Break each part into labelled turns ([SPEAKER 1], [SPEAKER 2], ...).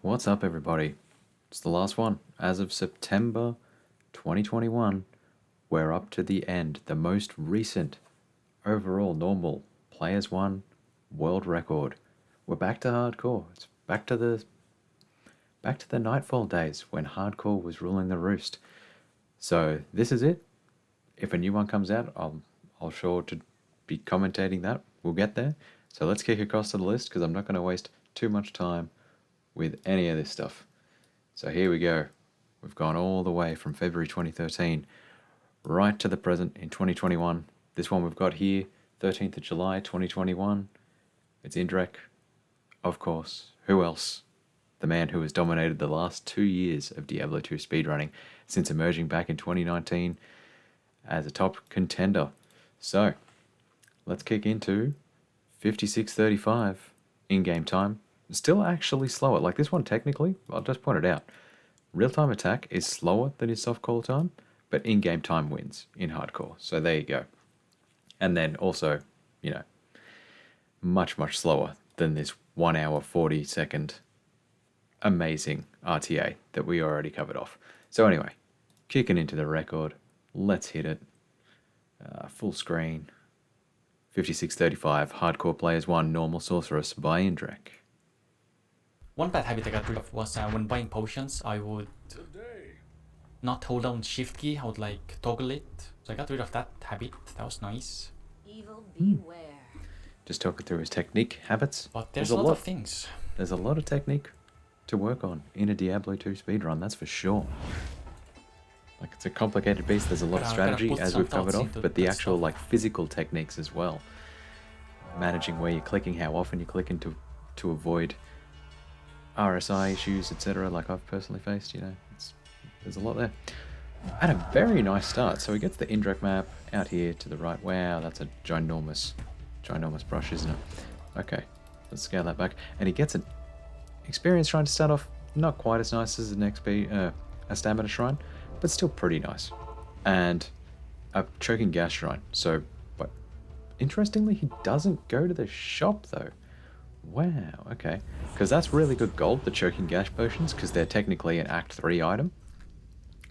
[SPEAKER 1] What's up, everybody? It's the last one. As of September 2021, we're up to the end, the most recent overall normal Players 1 world record. We're back to hardcore. It's back to the Nightfall days when hardcore was ruling the roost. So this is it. If a new one comes out, I'll sure to be commentating that. We'll get there. So let's kick across to the list because I'm not going to waste too much time with any of this stuff. So here we go. We've gone all the way from February 2013 right to the present in 2021. This one we've got here, 13th of July 2021. It's Indrek, of course. Who else? The man who has dominated the last 2 years of Diablo 2 speedrunning since emerging back in 2019 as a top contender. So, let's kick into 56:35 in-game time. Still actually slower. Like this one technically, I'll just point it out. Real-time attack is slower than his soft call time, but in-game time wins in hardcore. So there you go. And then also, much, much slower than this 1 hour 40 second amazing RTA that we already covered off. So anyway, kicking into the record. Let's hit it. Full screen. 56:35, Hardcore Players 1, Normal Sorceress by Indrek.
[SPEAKER 2] One bad habit I got rid of was when buying potions, I would not hold down shift key, I would like toggle it. So I got rid of that habit, that was nice.
[SPEAKER 3] Evil beware.
[SPEAKER 1] Just talking through his technique habits.
[SPEAKER 2] But there's a lot of things.
[SPEAKER 1] There's a lot of technique to work on in a Diablo 2 speedrun, that's for sure. Like, it's a complicated beast, there's a lot of strategy as we've covered off, but the actual like physical techniques as well. Managing where you're clicking, how often you're clicking to avoid RSI issues, etc. like I've personally faced, there's a lot there. And a very nice start. So he gets the Indrek map out here to the right. Wow, that's a ginormous brush, isn't it? Okay, let's scale that back. And he gets an experience shrine to start off. Not quite as nice as an a stamina shrine, but still pretty nice. And a choking gas shrine. So, but interestingly, he doesn't go to the shop though. Wow, okay. Because that's really good gold, the choking gas potions, because they're technically an Act 3 item.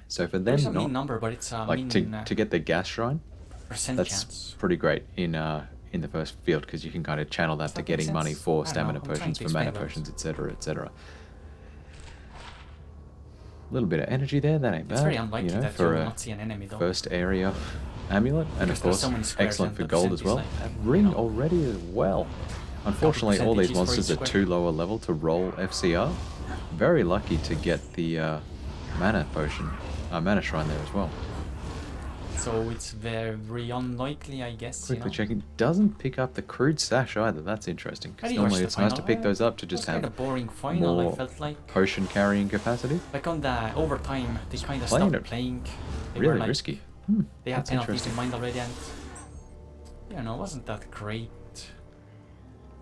[SPEAKER 1] So for them
[SPEAKER 2] There's a
[SPEAKER 1] not...
[SPEAKER 2] mean number, but it's a
[SPEAKER 1] like
[SPEAKER 2] mean,
[SPEAKER 1] to get the gas shrine,
[SPEAKER 2] percent
[SPEAKER 1] that's
[SPEAKER 2] chance.
[SPEAKER 1] pretty great in the first field, because you can kind of channel that to getting money for stamina potions, for mana potions, etc, etc. A little bit of energy there, that ain't bad.
[SPEAKER 2] It's very unlikely that you
[SPEAKER 1] for
[SPEAKER 2] will not see an enemy though.
[SPEAKER 1] First area amulet, and of
[SPEAKER 2] Because there's
[SPEAKER 1] course,
[SPEAKER 2] so many
[SPEAKER 1] excellent
[SPEAKER 2] squares
[SPEAKER 1] for
[SPEAKER 2] and the
[SPEAKER 1] gold as well.
[SPEAKER 2] percentage,
[SPEAKER 1] A ring already as well. Unfortunately, all these monsters are too lower level to roll FCR. Very lucky to get the mana potion, mana shrine there as well.
[SPEAKER 2] So it's very unlikely, I guess.
[SPEAKER 1] Quickly checking, doesn't pick up the crude sash either. That's interesting, because normally it's nice to pick those up to just have
[SPEAKER 2] kind of boring final,
[SPEAKER 1] more
[SPEAKER 2] I felt like.
[SPEAKER 1] potion carrying capacity.
[SPEAKER 2] Like on the overtime, they kind of
[SPEAKER 1] Playing
[SPEAKER 2] stopped
[SPEAKER 1] it
[SPEAKER 2] playing. They
[SPEAKER 1] really
[SPEAKER 2] were like,
[SPEAKER 1] risky.
[SPEAKER 2] They had
[SPEAKER 1] That's
[SPEAKER 2] penalties
[SPEAKER 1] interesting.
[SPEAKER 2] in mind already, and wasn't that great.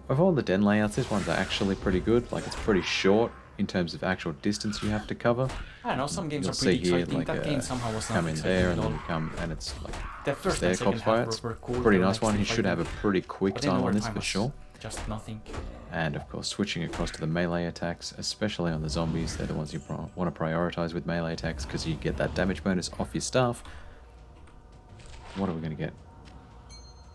[SPEAKER 1] Of all the den layouts, this one's actually pretty good. Like, it's pretty short in terms of actual distance you have to cover.
[SPEAKER 2] I don't know, some games
[SPEAKER 1] You'll
[SPEAKER 2] are pretty
[SPEAKER 1] see here,
[SPEAKER 2] exciting.
[SPEAKER 1] like,
[SPEAKER 2] That game somehow was not
[SPEAKER 1] come in
[SPEAKER 2] exciting
[SPEAKER 1] there
[SPEAKER 2] at
[SPEAKER 1] and
[SPEAKER 2] all.
[SPEAKER 1] then you come and it's like
[SPEAKER 2] The first
[SPEAKER 1] there,
[SPEAKER 2] and second
[SPEAKER 1] cops fire.
[SPEAKER 2] half were cool.
[SPEAKER 1] Pretty
[SPEAKER 2] they were
[SPEAKER 1] nice one. He
[SPEAKER 2] still
[SPEAKER 1] should have a
[SPEAKER 2] fighting.
[SPEAKER 1] pretty quick
[SPEAKER 2] But then
[SPEAKER 1] time on this
[SPEAKER 2] overtime
[SPEAKER 1] for
[SPEAKER 2] was
[SPEAKER 1] sure.
[SPEAKER 2] Just nothing.
[SPEAKER 1] And of course, switching across to the melee attacks, especially on the zombies, they're the ones you want to prioritize with melee attacks because you get that damage bonus off your stuff. What are we going to get?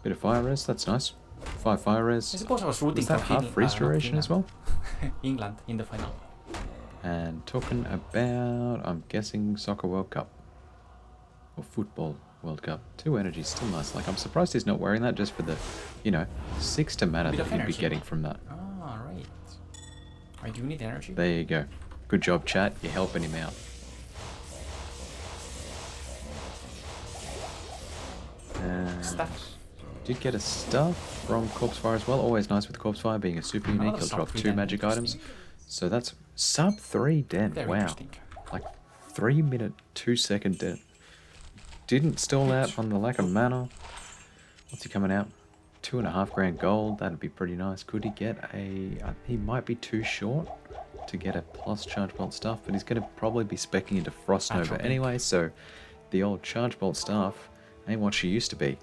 [SPEAKER 1] Bit of fire res, that's nice. 5 fire res.
[SPEAKER 2] I suppose I was rooting
[SPEAKER 1] Is that
[SPEAKER 2] for
[SPEAKER 1] half freeze duration as well?
[SPEAKER 2] England in the final.
[SPEAKER 1] And talking about, I'm guessing, Soccer World Cup. Or Football World Cup. 2 energies, still nice. Like, I'm surprised he's not wearing that just for the, 6 to mana
[SPEAKER 2] Bit
[SPEAKER 1] that
[SPEAKER 2] of
[SPEAKER 1] he'd be
[SPEAKER 2] energy.
[SPEAKER 1] getting from that.
[SPEAKER 2] Ah, right. I do need energy.
[SPEAKER 1] There you go. Good job, chat. You're helping him out. And
[SPEAKER 2] Stuff.
[SPEAKER 1] did get a stuff from Corpse Fire as well. Always nice with Corpse Fire being a super unique.
[SPEAKER 2] Another
[SPEAKER 1] He'll drop
[SPEAKER 2] sub-3
[SPEAKER 1] 2
[SPEAKER 2] den,
[SPEAKER 1] magic items.
[SPEAKER 2] interesting.
[SPEAKER 1] So that's sub 3 den.
[SPEAKER 2] Very
[SPEAKER 1] Wow.
[SPEAKER 2] interesting.
[SPEAKER 1] Like 3 minute, 2 second den. Didn't stall out on the lack of mana. What's he coming out? 2.5 grand gold. That'd be pretty nice. Could he get a... he might be too short to get a plus charge bolt staff, but he's going to probably be speccing into Frost Nova anyway, so the old charge bolt staff ain't what she used to be.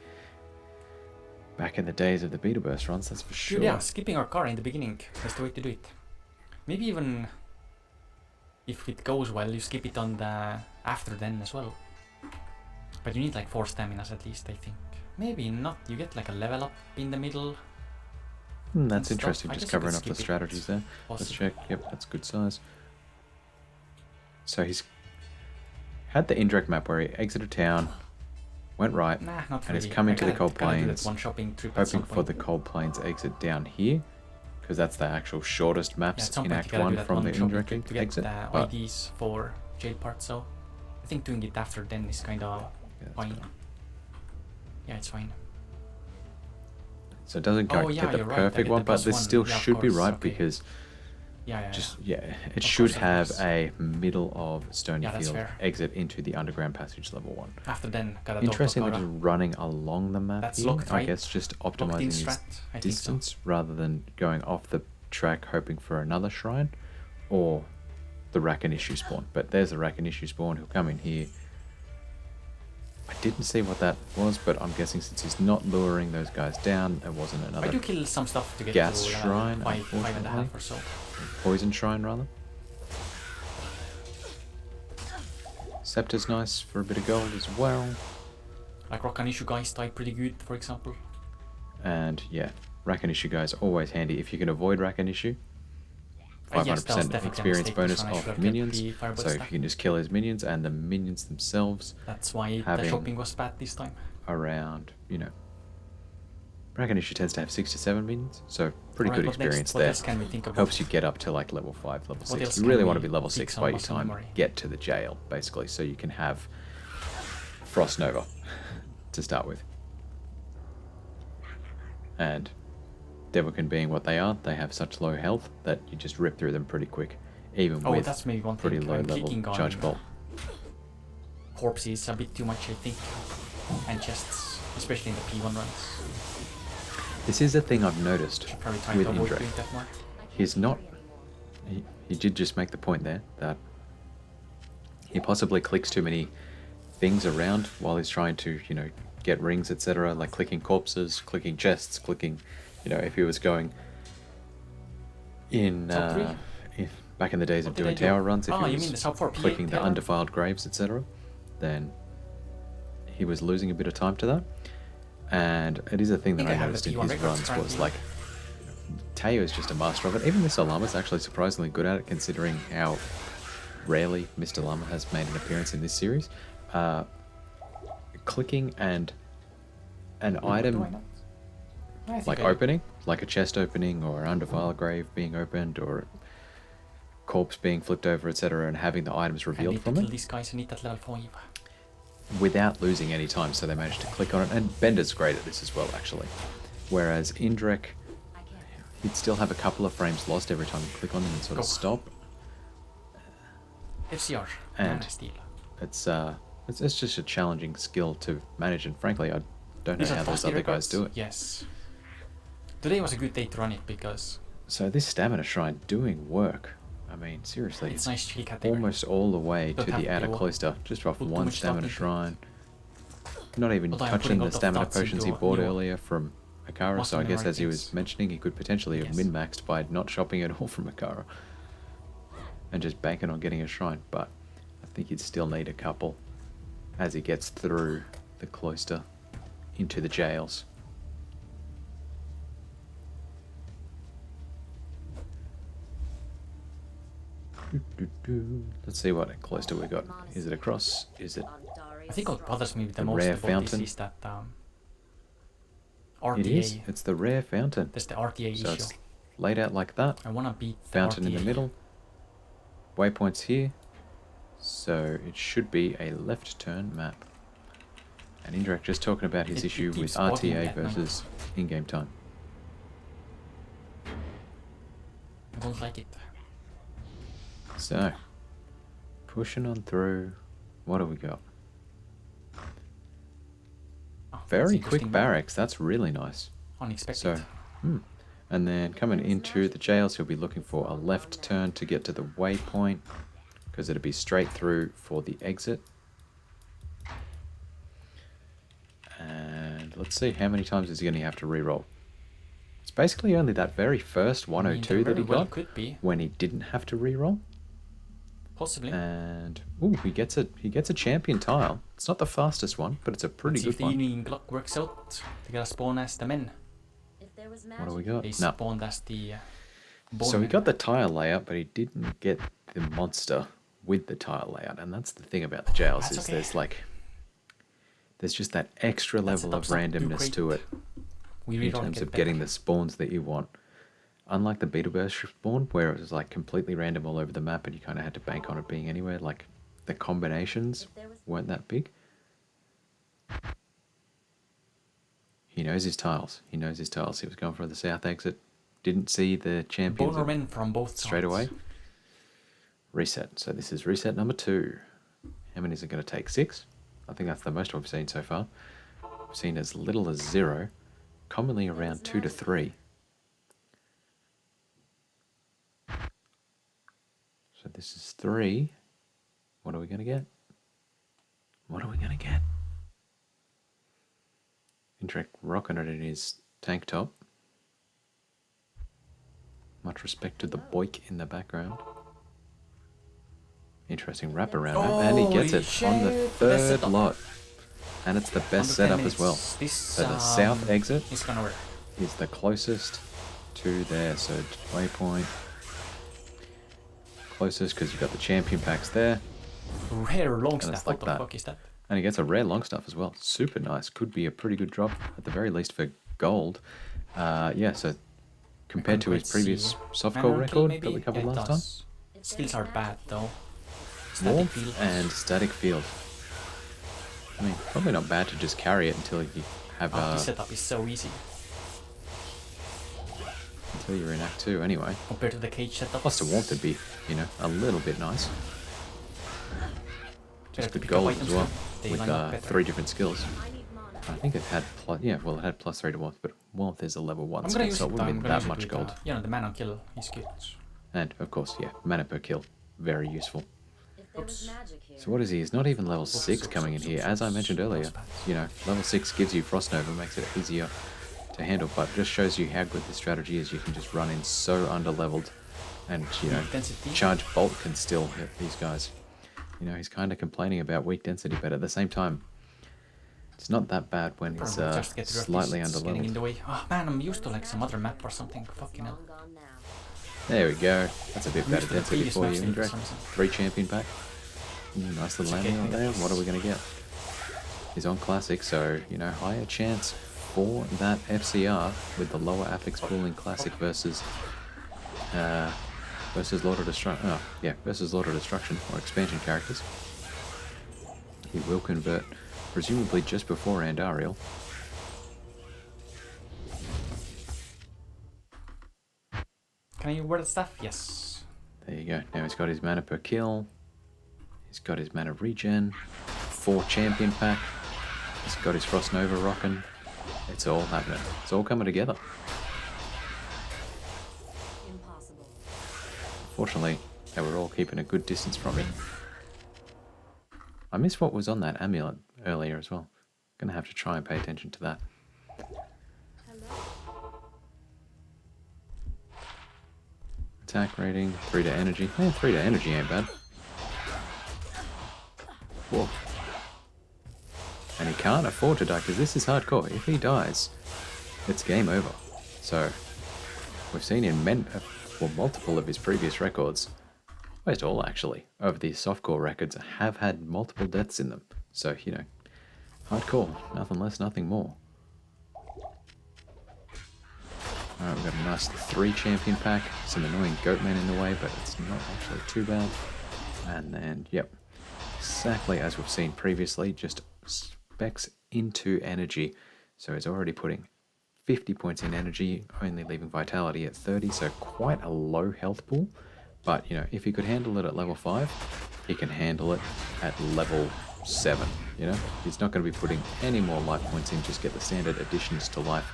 [SPEAKER 1] Back in the days of the beta burst runs, that's for sure.
[SPEAKER 2] Dude, yeah, skipping our car in the beginning is the way to do it. Maybe even if it goes well, you skip it on the after then as well. But you need like 4 staminas at least, I think. Maybe not. You get like a level up in the middle.
[SPEAKER 1] That's
[SPEAKER 2] stuff.
[SPEAKER 1] interesting,
[SPEAKER 2] I
[SPEAKER 1] just
[SPEAKER 2] guess you
[SPEAKER 1] covering
[SPEAKER 2] could
[SPEAKER 1] up the
[SPEAKER 2] skip it,
[SPEAKER 1] strategies there. Let's
[SPEAKER 2] possibly.
[SPEAKER 1] check. Yep, that's good size. So he's had the Indrek map where he exited town, went right,
[SPEAKER 2] Nah, not
[SPEAKER 1] and
[SPEAKER 2] really.
[SPEAKER 1] is coming to the
[SPEAKER 2] Gotta
[SPEAKER 1] cold
[SPEAKER 2] do that
[SPEAKER 1] plains,
[SPEAKER 2] one shopping trip at some
[SPEAKER 1] hoping for
[SPEAKER 2] point.
[SPEAKER 1] the cold plains exit down here, because that's the actual shortest
[SPEAKER 2] Yeah,
[SPEAKER 1] maps
[SPEAKER 2] at some
[SPEAKER 1] in
[SPEAKER 2] point you
[SPEAKER 1] Act
[SPEAKER 2] gotta
[SPEAKER 1] 1
[SPEAKER 2] do that
[SPEAKER 1] from
[SPEAKER 2] one
[SPEAKER 1] the
[SPEAKER 2] shopping
[SPEAKER 1] Indrek
[SPEAKER 2] trip to get
[SPEAKER 1] exit.
[SPEAKER 2] the
[SPEAKER 1] But
[SPEAKER 2] IDs for jail part, so I think doing it after then is kinda
[SPEAKER 1] yeah, that's
[SPEAKER 2] fine.
[SPEAKER 1] fine.
[SPEAKER 2] Yeah, it's fine.
[SPEAKER 1] So it doesn't
[SPEAKER 2] Oh, yeah,
[SPEAKER 1] get the
[SPEAKER 2] you're right, I
[SPEAKER 1] perfect
[SPEAKER 2] get
[SPEAKER 1] one,
[SPEAKER 2] the
[SPEAKER 1] but
[SPEAKER 2] plus
[SPEAKER 1] this
[SPEAKER 2] one.
[SPEAKER 1] still
[SPEAKER 2] Yeah, of
[SPEAKER 1] should be
[SPEAKER 2] course,
[SPEAKER 1] right
[SPEAKER 2] okay.
[SPEAKER 1] because
[SPEAKER 2] Yeah,
[SPEAKER 1] it
[SPEAKER 2] Of
[SPEAKER 1] should
[SPEAKER 2] course, of
[SPEAKER 1] have
[SPEAKER 2] course.
[SPEAKER 1] a middle of
[SPEAKER 2] Yeah, that's
[SPEAKER 1] Stonyfield
[SPEAKER 2] fair.
[SPEAKER 1] exit into the underground passage level 1.
[SPEAKER 2] After then, gotta
[SPEAKER 1] Interesting,
[SPEAKER 2] talk
[SPEAKER 1] we're
[SPEAKER 2] to
[SPEAKER 1] just
[SPEAKER 2] Kara.
[SPEAKER 1] running along the map
[SPEAKER 2] That's
[SPEAKER 1] here.
[SPEAKER 2] locked,
[SPEAKER 1] I
[SPEAKER 2] right?
[SPEAKER 1] guess just
[SPEAKER 2] Locked in
[SPEAKER 1] optimizing
[SPEAKER 2] strat,
[SPEAKER 1] his
[SPEAKER 2] I think so.
[SPEAKER 1] distance rather than going off the track hoping for another shrine or the Rakan spawn. But there's the Rakan spawn. He'll come in here. I didn't see what that was, but I'm guessing since he's not luring those guys down, there wasn't
[SPEAKER 2] I
[SPEAKER 1] another
[SPEAKER 2] do kill some stuff to get
[SPEAKER 1] gas
[SPEAKER 2] to
[SPEAKER 1] shrine,
[SPEAKER 2] 5.5 or so.
[SPEAKER 1] poison shrine rather. Scepter's nice for a bit of gold as well.
[SPEAKER 2] Like Rakanishu guys die pretty good, for example.
[SPEAKER 1] And yeah, Rakan guys always handy if you can avoid Rakan.
[SPEAKER 2] Yes, that was
[SPEAKER 1] 500%
[SPEAKER 2] definitely a
[SPEAKER 1] experience
[SPEAKER 2] mistake.
[SPEAKER 1] bonus
[SPEAKER 2] This one I should
[SPEAKER 1] off
[SPEAKER 2] have
[SPEAKER 1] minions.
[SPEAKER 2] kept the fireball
[SPEAKER 1] So if
[SPEAKER 2] stack.
[SPEAKER 1] you can just kill his minions and the minions themselves
[SPEAKER 2] That's why the
[SPEAKER 1] having
[SPEAKER 2] shopping was bad this time.
[SPEAKER 1] around, Rakan tends to have 6 to 7 minions, so pretty
[SPEAKER 2] Alright,
[SPEAKER 1] good
[SPEAKER 2] what next?
[SPEAKER 1] experience
[SPEAKER 2] What
[SPEAKER 1] there.
[SPEAKER 2] else can we think about?
[SPEAKER 1] Helps you get up to like level 5, level
[SPEAKER 2] What
[SPEAKER 1] 6.
[SPEAKER 2] else
[SPEAKER 1] You
[SPEAKER 2] can
[SPEAKER 1] really
[SPEAKER 2] we
[SPEAKER 1] want to be level
[SPEAKER 2] fix
[SPEAKER 1] 6
[SPEAKER 2] on
[SPEAKER 1] by your
[SPEAKER 2] muscle
[SPEAKER 1] time
[SPEAKER 2] memory?
[SPEAKER 1] get to the jail, basically, so you can have Frost Nova to start with. And Devilkin being what they are, they have such low health that you just rip through them pretty quick, even with
[SPEAKER 2] that's maybe one
[SPEAKER 1] pretty
[SPEAKER 2] thing.
[SPEAKER 1] low
[SPEAKER 2] I'm
[SPEAKER 1] level
[SPEAKER 2] clicking on
[SPEAKER 1] charge bolt.
[SPEAKER 2] corpses a bit too much, I think, and chests, especially in the P1 runs.
[SPEAKER 1] This is a thing I've noticed
[SPEAKER 2] Should probably try
[SPEAKER 1] with
[SPEAKER 2] to avoid
[SPEAKER 1] Indrek.
[SPEAKER 2] doing that more.
[SPEAKER 1] He's not. He did just make the point there that he possibly clicks too many things around while he's trying to, get rings, etc. Like clicking corpses, clicking chests, clicking, if he was going in, back in the days of doing tower runs, if he
[SPEAKER 2] you
[SPEAKER 1] was
[SPEAKER 2] mean the sub 4
[SPEAKER 1] clicking the
[SPEAKER 2] tower?
[SPEAKER 1] undefiled graves, etc., then he was losing a bit of time to that. And it is a thing that I noticed in his runs was like, Teo is just a master of it. Even Mr. Llama's actually surprisingly good at it, considering how rarely Mr. Llama has made an appearance in this series. Clicking and an item like opening, like a chest opening or an undefiled grave being opened or a corpse being flipped over, etc., and having the items revealed from it
[SPEAKER 2] these guys, I need that level 5.
[SPEAKER 1] without losing any time, so they managed to click on it. And Bender's great at this as well, actually. Whereas Indrek, he'd still have a couple of frames lost every time you click on him and sort of stop.
[SPEAKER 2] FCR,
[SPEAKER 1] And
[SPEAKER 2] steal.
[SPEAKER 1] it's just a challenging skill to manage, and frankly, I don't know how those other guys do it.
[SPEAKER 2] Yes. Today was a good day to run it because
[SPEAKER 1] So this stamina shrine doing work. I mean, seriously,
[SPEAKER 2] it's nice chill category.
[SPEAKER 1] almost all the way
[SPEAKER 2] Don't
[SPEAKER 1] to
[SPEAKER 2] have
[SPEAKER 1] the
[SPEAKER 2] to
[SPEAKER 1] outer
[SPEAKER 2] go
[SPEAKER 1] cloister, just off
[SPEAKER 2] put too
[SPEAKER 1] one
[SPEAKER 2] much thought
[SPEAKER 1] stamina
[SPEAKER 2] into it.
[SPEAKER 1] shrine. Not even
[SPEAKER 2] Although I'm
[SPEAKER 1] touching
[SPEAKER 2] putting
[SPEAKER 1] the
[SPEAKER 2] a lot of
[SPEAKER 1] stamina
[SPEAKER 2] thoughts
[SPEAKER 1] potions he
[SPEAKER 2] into
[SPEAKER 1] bought
[SPEAKER 2] new
[SPEAKER 1] earlier from Akara,
[SPEAKER 2] muscle
[SPEAKER 1] so I guess
[SPEAKER 2] memory
[SPEAKER 1] as he was
[SPEAKER 2] things.
[SPEAKER 1] mentioning, he could potentially have
[SPEAKER 2] Yes.
[SPEAKER 1] min-maxed by not shopping at all from Akara and just banking on getting a shrine, but I think he'd still need a couple as he gets through the cloister into the jails. Let's see what cloister we got. Is it across? Is it?
[SPEAKER 2] I think what bothers me the
[SPEAKER 1] The
[SPEAKER 2] most
[SPEAKER 1] rare
[SPEAKER 2] about
[SPEAKER 1] fountain?
[SPEAKER 2] this is that RTA.
[SPEAKER 1] It is. It's the rare fountain.
[SPEAKER 2] There's the RTA
[SPEAKER 1] So
[SPEAKER 2] issue.
[SPEAKER 1] it's laid out like that.
[SPEAKER 2] I wanna beat the
[SPEAKER 1] Fountain in the
[SPEAKER 2] RTA.
[SPEAKER 1] middle. Waypoints here. So it should be a left turn map. And Indrek just talking about his
[SPEAKER 2] It
[SPEAKER 1] issue with
[SPEAKER 2] keeps bugging
[SPEAKER 1] RTA
[SPEAKER 2] that number.
[SPEAKER 1] versus in-game time.
[SPEAKER 2] I don't like it.
[SPEAKER 1] So, pushing on through. What do we got?
[SPEAKER 2] Oh, that's
[SPEAKER 1] Very
[SPEAKER 2] interesting,
[SPEAKER 1] quick
[SPEAKER 2] but
[SPEAKER 1] barracks. That's really nice.
[SPEAKER 2] Unexpected.
[SPEAKER 1] So, and then coming into the jails, he'll be looking for a left turn to get to the waypoint, because it'll be straight through for the exit. And let's see, how many times is he going to have to reroll? It's basically only that very first 102 that he
[SPEAKER 2] very well
[SPEAKER 1] got
[SPEAKER 2] could be.
[SPEAKER 1] when he didn't have to reroll.
[SPEAKER 2] Possibly.
[SPEAKER 1] And ooh, he gets a champion tile. It's not the fastest one, but it's a pretty
[SPEAKER 2] Let's see
[SPEAKER 1] good
[SPEAKER 2] if the
[SPEAKER 1] one.
[SPEAKER 2] evening luck works out to get a spawn as the men.
[SPEAKER 1] What do we got?
[SPEAKER 2] They
[SPEAKER 1] No.
[SPEAKER 2] spawned as the
[SPEAKER 1] So he
[SPEAKER 2] men.
[SPEAKER 1] got the tile layout, but he didn't get the monster with the tile layout, and that's the thing about the jails
[SPEAKER 2] That's
[SPEAKER 1] is
[SPEAKER 2] okay.
[SPEAKER 1] there's just that extra level of randomness to it in terms of getting the spawns that you want. Unlike the beta burst spawn, where it was like completely random all over the map, and you kind of had to bank on it being anywhere. Like the combinations weren't that big. He knows his tiles. He knows his tiles. He was going for the south exit. Didn't see the champions
[SPEAKER 2] men from both
[SPEAKER 1] straight
[SPEAKER 2] sides.
[SPEAKER 1] away. Reset. So this is reset number 2. How many is it going to take? 6? I think that's the most we've seen so far. We've seen as little as 0, commonly around 2 to 3. So this is 3. What are we going to get? What are we going to get? Indrek rocking it in his tank top. Much respect to the boik in the background. Interesting wraparound map, and he gets it on the 3rd lot. And it's the best setup as well. So the south exit is the closest to there. So waypoint. Closest because you've got the champion packs there.
[SPEAKER 2] Rare long
[SPEAKER 1] stuff.
[SPEAKER 2] What the fuck is that?
[SPEAKER 1] And he gets a rare long stuff as well. Super nice. Could be a pretty good drop at the very least for gold. Yeah, so compared to his previous softcore record that we covered last time.
[SPEAKER 2] Skills are bad though.
[SPEAKER 1] Warmth and static field. I mean, probably not bad to just carry it until you have
[SPEAKER 2] this setup is so easy.
[SPEAKER 1] Until you're in Act 2 anyway.
[SPEAKER 2] Compared to the cage setup.
[SPEAKER 1] Plus the warmth would be, you know, a little bit nice. Just good gold as well, with 3 different skills. I think it had it had plus 3 to warmth, but warmth is a level 1 skill, so it wouldn't be that much gold.
[SPEAKER 2] Yeah, the mana kill is good.
[SPEAKER 1] And of course, yeah, mana per kill, very useful.
[SPEAKER 2] Oops.
[SPEAKER 1] So what is he? He's not even level 6 coming in here. As I mentioned earlier, you know, level 6 gives you Frost Nova, makes it easier to handle, but just shows you how good the strategy is. You can just run in so under-leveled, and, you know, charge bolt can still hit these guys. You know, he's kind of complaining about weak density, but at the same time, it's not that bad when he's slightly under-leveled.
[SPEAKER 2] Oh man, I'm used to like some other map or something. Fucking hell.
[SPEAKER 1] There we go. That's a bit better density for you, Indrek. 3 champion pack. Nice little landing out there. What are we going to get? He's on classic, so, you know, higher chance for that FCR with the lower affix pool in classic versus Lord of Destruction. Oh, yeah, versus Lord of Destruction or expansion characters. He will convert, presumably just before Andariel.
[SPEAKER 2] Can I wear the stuff? Yes.
[SPEAKER 1] There you go. Now he's got his mana per kill. He's got his mana regen. 4 champion pack. He's got his Frost Nova rocking. It's all happening. It's all coming together.
[SPEAKER 3] Impossible.
[SPEAKER 1] Fortunately, they were all keeping a good distance from him. I missed what was on that amulet earlier as well. Gonna have to try and pay attention to that. Attack rating, 3 to energy. 3 to energy ain't bad. Whoa. And he can't afford to die because this is hardcore. If he dies, it's game over. So, we've seen in multiple of his previous records, almost all actually, of these softcore records have had multiple deaths in them. So, you know, hardcore, nothing less, nothing more. Alright, we've got a nice 3 champion pack, some annoying goatmen in the way, but it's not actually too bad. And then, yep, exactly as we've seen previously, just specs into energy. So he's already putting 50 points in energy, only leaving vitality at 30, so quite a low health pool. But, you know, if he could handle it at level 5, he can handle it at level 7, you know? He's not going to be putting any more life points in, just get the standard additions to life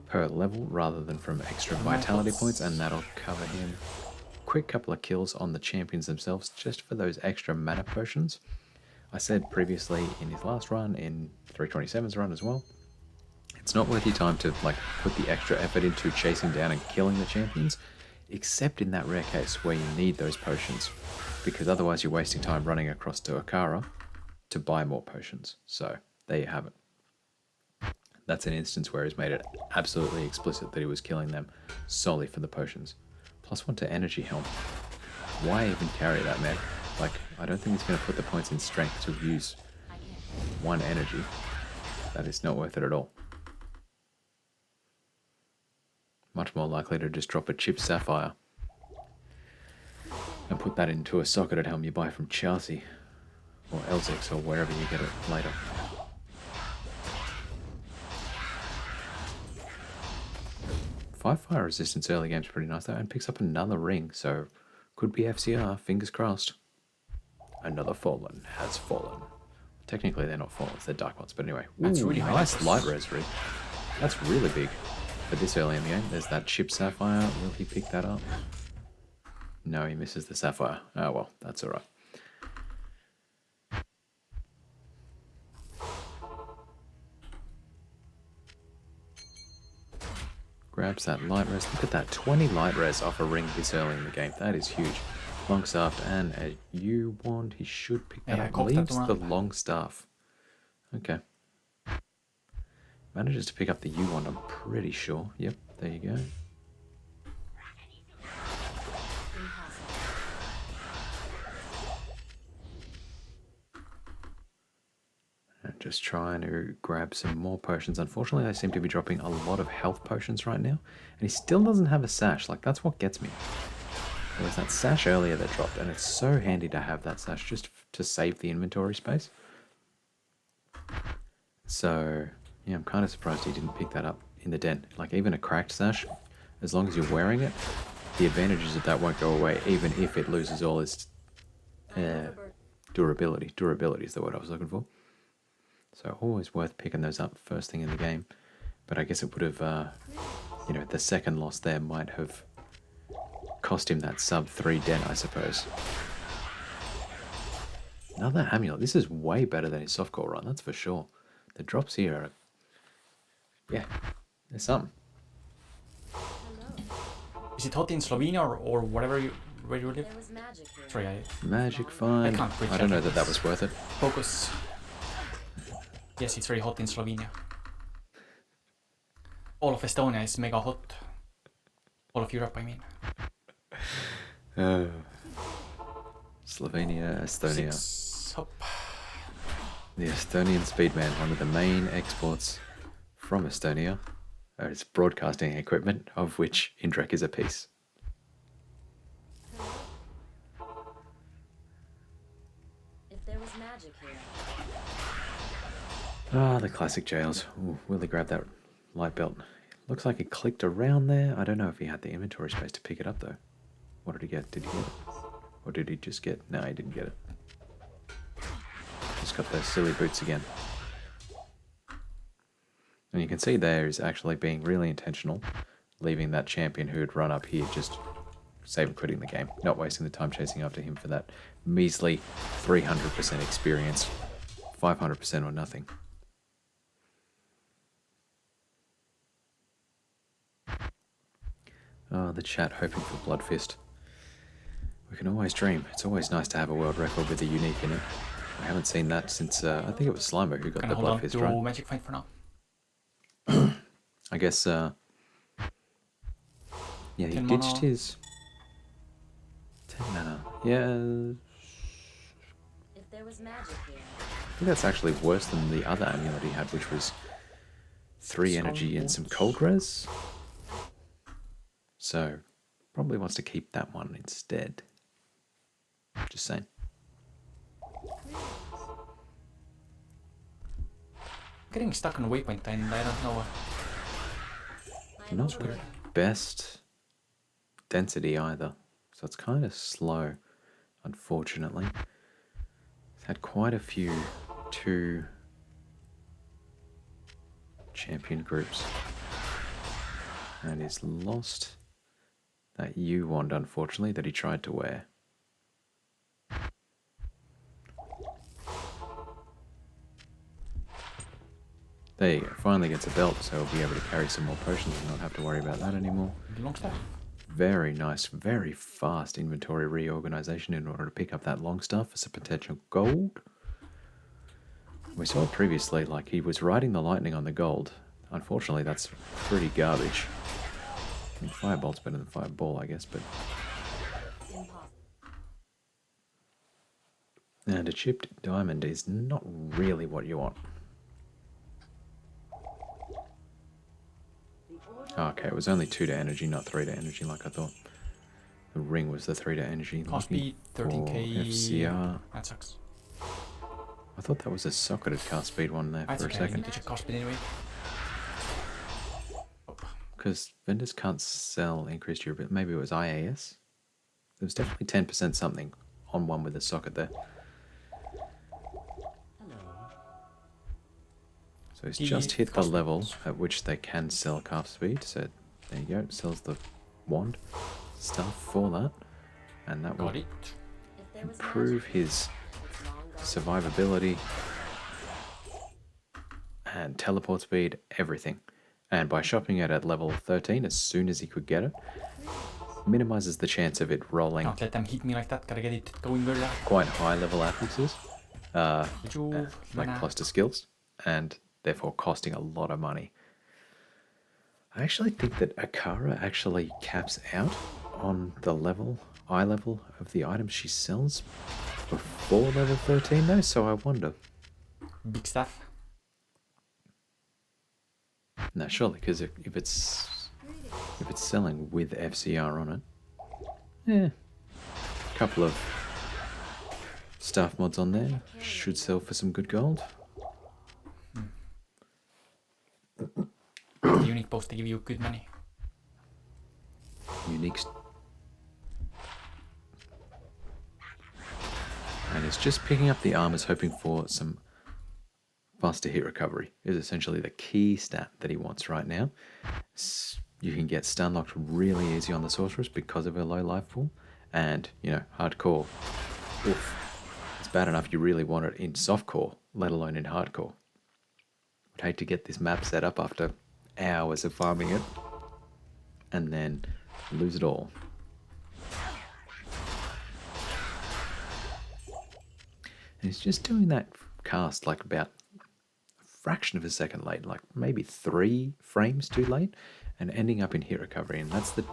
[SPEAKER 1] per level rather than from extra vitality points, and that'll cover him. Quick couple of kills on the champions themselves just for those extra mana potions. I said previously in his last run, in 327's run as well, it's not worth your time to like put the extra effort into chasing down and killing the champions. except in that rare case where you need those potions, because otherwise you're wasting time running across to Akara to buy more potions. So there you have it. That's an instance where he's made it absolutely explicit that he was killing them solely for the potions. +1 to energy helm. Why even carry that, man? Like, I don't think he's going to put the points in strength to use 1 energy. That is not worth it at all. Much more likely to just drop a chip sapphire and put that into a socketed helm you buy from Chelsea or Elzix or wherever you get it later. Five fire resistance early game's pretty nice though, and picks up another ring, so could be FCR, fingers crossed. Another fallen has fallen. Technically they're not fallen, they're dark ones, but anyway.
[SPEAKER 2] That's really
[SPEAKER 1] nice light res ring. That's really big for this early in the game. There's that chip sapphire. Will he pick that up? No, he misses the sapphire. Oh well, that's alright. Grabs that light res. Look at that, 20 light res off a ring this early in the game. That is huge. Long staff and a U-wand. He should pick that up. Leaves the long staff. Okay. Manages to pick up the U-wand, I'm pretty sure. Yep, there you go. Just trying to grab some more potions. Unfortunately, they seem to be dropping a lot of health potions right now. And he still doesn't have a sash. Like, that's what gets me. There was that sash earlier that dropped, and it's so handy to have that sash just to save the inventory space. So, yeah, I'm kind of surprised he didn't pick that up in the den. Like, even a cracked sash, as long as you're wearing it, the advantages of that won't go away, even if it loses all its durability. Durability is the word I was looking for. So always worth picking those up first thing in the game. But I guess it would have, you know, the second loss there might have cost him that sub 3 den, I suppose. Another amulet. This is way better than his softcore run, that's for sure. The drops here are, yeah, there's something.
[SPEAKER 2] Is it hot in Slovenia or whatever where you live? Sorry,
[SPEAKER 1] Magic fine. I don't know that was worth it.
[SPEAKER 2] Focus. Yes, it's very hot in Slovenia. All of Estonia is mega hot. All of Europe, I mean.
[SPEAKER 1] Slovenia, Estonia.
[SPEAKER 2] 6 hop.
[SPEAKER 1] The Estonian Speedman, one of the main exports from Estonia. It's broadcasting equipment, of which Indrek is a piece.
[SPEAKER 3] If there was magic here.
[SPEAKER 1] Ah, the classic jails. Ooh, will he grab that light belt? Looks like it clicked around there. I don't know if he had the inventory space to pick it up, though. What did he get? Did he get it? Or did he just get... No, he didn't get it. Just got those silly boots again. And you can see there is actually being really intentional, leaving that champion who had run up here just save quitting the game, not wasting the time chasing after him for that measly 300% experience, 500% or nothing. Oh, the chat hoping for Bloodfist. We can always dream. It's always nice to have a world record with a unique in it. I haven't seen that since, I think it was Slimer who got the Bloodfist, right?
[SPEAKER 2] Magic Fight for now.
[SPEAKER 1] I guess, yeah, he ditched his 10 mana. Yeah.
[SPEAKER 3] If there was magic here.
[SPEAKER 1] I think that's actually worse than the other amulet he had, which was 3 energy and some cold res. So, probably wants to keep that one instead. Just saying.
[SPEAKER 2] Getting stuck on a waypoint and I don't know.
[SPEAKER 1] Not the best density either. So it's kind of slow, unfortunately. He's had quite a few 2 champion groups. And he's lost that U-wand, unfortunately, that he tried to wear. There you go, finally gets a belt, so he'll be able to carry some more potions and not have to worry about that anymore.
[SPEAKER 2] Long staff.
[SPEAKER 1] very nice, very fast inventory reorganization in order to pick up that long stuff for some potential gold. We saw previously, like, he was riding the lightning on the gold. Unfortunately, that's pretty garbage. I mean, firebolt's better than fireball, I guess, but...
[SPEAKER 3] Impossible.
[SPEAKER 1] And a chipped diamond is not really what you want. Okay, it was only 2 to energy, not 3 to energy like I thought. The ring was the 3 to energy.
[SPEAKER 2] Cost
[SPEAKER 1] Looking
[SPEAKER 2] speed,
[SPEAKER 1] for
[SPEAKER 2] 13k.
[SPEAKER 1] FCR.
[SPEAKER 2] That sucks.
[SPEAKER 1] I thought that was a socketed cast speed one there
[SPEAKER 2] That's
[SPEAKER 1] for a
[SPEAKER 2] okay, I
[SPEAKER 1] second.
[SPEAKER 2] need to check cost speed anyway.
[SPEAKER 1] Because vendors can't sell increased durability. Maybe it was IAS? There was definitely 10% something on one with a socket there. So he's just hit the
[SPEAKER 2] cost
[SPEAKER 1] level
[SPEAKER 2] speeds.
[SPEAKER 1] at which they can sell calf speed. So there you go, sells the wand stuff for that. And that will
[SPEAKER 2] Got it.
[SPEAKER 3] If there was
[SPEAKER 1] improve
[SPEAKER 3] magic,
[SPEAKER 1] his
[SPEAKER 3] it's long gone.
[SPEAKER 1] survivability and teleport speed, everything. And by shopping it at level 13 as soon as he could get it, minimizes the chance of it rolling
[SPEAKER 2] Can't let them hit me like that. Gotta get it going very loud.
[SPEAKER 1] quite high level affixes,
[SPEAKER 2] Juve,
[SPEAKER 1] like
[SPEAKER 2] mana.
[SPEAKER 1] plus to skills, and therefore costing a lot of money. I actually think that Akara actually caps out on the eye level of the items she sells before level 13 though, so I wonder.
[SPEAKER 2] Big stuff.
[SPEAKER 1] No, surely, because if it's selling with FCR on it, yeah, a couple of staff mods on there should sell for some good gold.
[SPEAKER 2] The unique post, they give you good money.
[SPEAKER 1] Unique. And it's just picking up the armors, hoping for some faster hit recovery is essentially the key stat that he wants right now. You can get stun locked really easy on the Sorceress because of her low life pool, and you know, hardcore. Oof. It's bad enough you really want it in softcore, let alone in hardcore. I'd hate to get this map set up after hours of farming it and then lose it all. And he's just doing that cast like about a fraction of a second late, like maybe 3 frames too late, and ending up in hit recovery. And that's the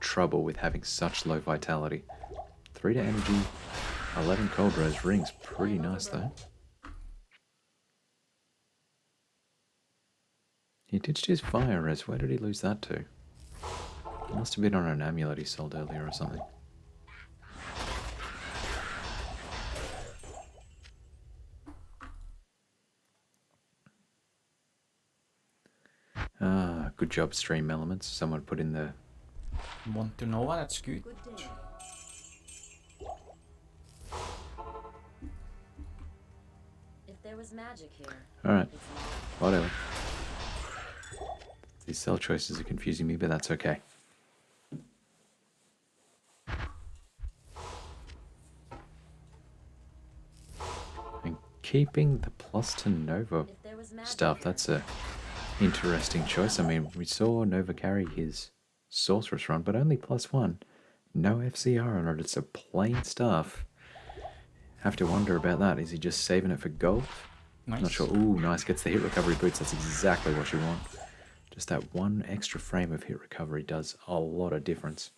[SPEAKER 1] trouble with having such low vitality. 3 to energy, 11 cold rose rings, pretty nice though. He ditched his fire res. Where did he lose that to? It must have been on an amulet he sold earlier or something. Ah, good job, stream elements. Someone put in the...
[SPEAKER 2] Want to know? That's good.
[SPEAKER 3] Good day. If there was magic here,
[SPEAKER 1] Alright,
[SPEAKER 3] it's long.
[SPEAKER 1] whatever. These cell choices are confusing me, but that's okay. And keeping the plus to Nova
[SPEAKER 3] If there was magic
[SPEAKER 1] stuff,
[SPEAKER 3] here,
[SPEAKER 1] that's a interesting choice. I mean, we saw Nova carry his Sorceress run, but only +1. No FCR on it, it's a plain stuff. Have to wonder about that. Is he just saving it for gold?
[SPEAKER 2] Nice.
[SPEAKER 1] Not sure. Ooh, nice. Gets the hit recovery boots. That's exactly what you want. Just that one extra frame of hit recovery does a lot of difference.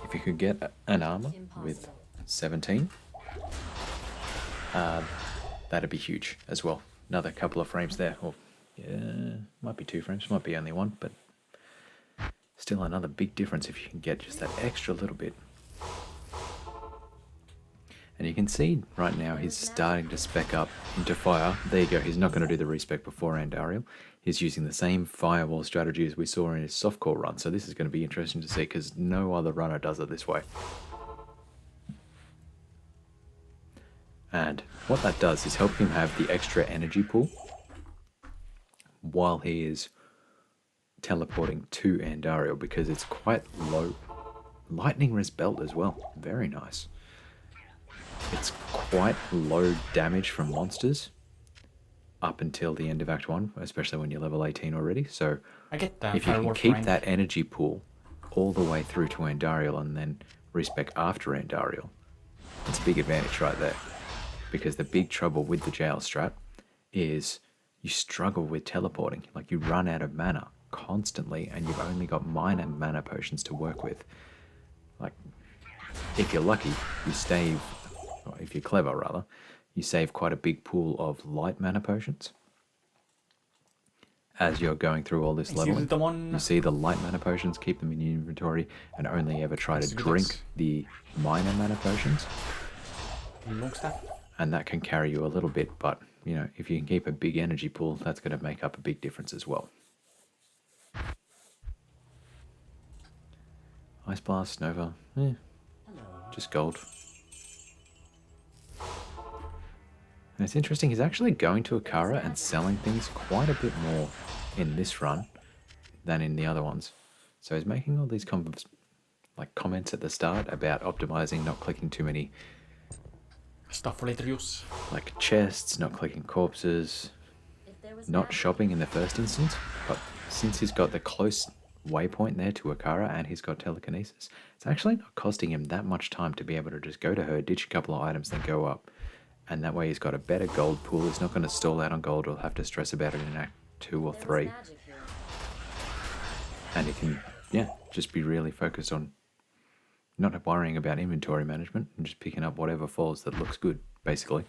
[SPEAKER 1] If you could get an armor with 17, that'd be huge as well. Another couple of frames there. Or, yeah, might be 2 frames, might be only 1, but still another big difference if you can get just that extra little bit. And you can see right now he's starting to spec up into fire. There you go, he's not going to do the respec before Andariel. He's using the same firewall strategy as we saw in his softcore run. So this is going to be interesting to see because no other runner does it this way. And what that does is help him have the extra energy pool while he is teleporting to Andariel because it's quite low. Lightning res belt as well, very nice. It's quite low damage from monsters up until the end of Act 1, especially when you're level 18 already. So
[SPEAKER 2] I get the
[SPEAKER 1] if you can
[SPEAKER 2] Firewolf
[SPEAKER 1] keep
[SPEAKER 2] rank.
[SPEAKER 1] that energy pool all the way through to Andariel and then respec after Andariel, it's a big advantage right there. Because the big trouble with the jail strat is you struggle with teleporting. Like you run out of mana constantly and you've only got minor mana potions to work with. Like if you're lucky, you save, or if you're clever rather, you save quite a big pool of light mana potions. As you're going through all this
[SPEAKER 2] Is
[SPEAKER 1] leveling,
[SPEAKER 2] it the one-
[SPEAKER 1] you see the light mana potions, keep them in your inventory, and only ever try to
[SPEAKER 2] That's good,
[SPEAKER 1] drink
[SPEAKER 2] yes.
[SPEAKER 1] the minor mana potions.
[SPEAKER 2] Long staff.
[SPEAKER 1] And that can carry you a little bit, but you know, if you can keep a big energy pool, that's going to make up a big difference as well. Ice Blast, Nova, just gold. And it's interesting, he's actually going to Akara and selling things quite a bit more in this run than in the other ones. So he's making all these comments at the start about optimizing, not clicking too many
[SPEAKER 2] Stuff for later use.
[SPEAKER 1] like chests, not clicking corpses,
[SPEAKER 3] If there was
[SPEAKER 1] not
[SPEAKER 3] magic
[SPEAKER 1] shopping in the first instance, but since he's got the close waypoint there to Akara and he's got telekinesis, it's actually not costing him that much time to be able to just go to her, ditch a couple of items, then go up. And that way he's got a better gold pool. He's not going to stall out on gold or have to stress about it in Act 2 or
[SPEAKER 3] there was
[SPEAKER 1] 3.
[SPEAKER 3] magic here.
[SPEAKER 1] And he can, just be really focused on not worrying about inventory management and just picking up whatever falls that looks good, basically.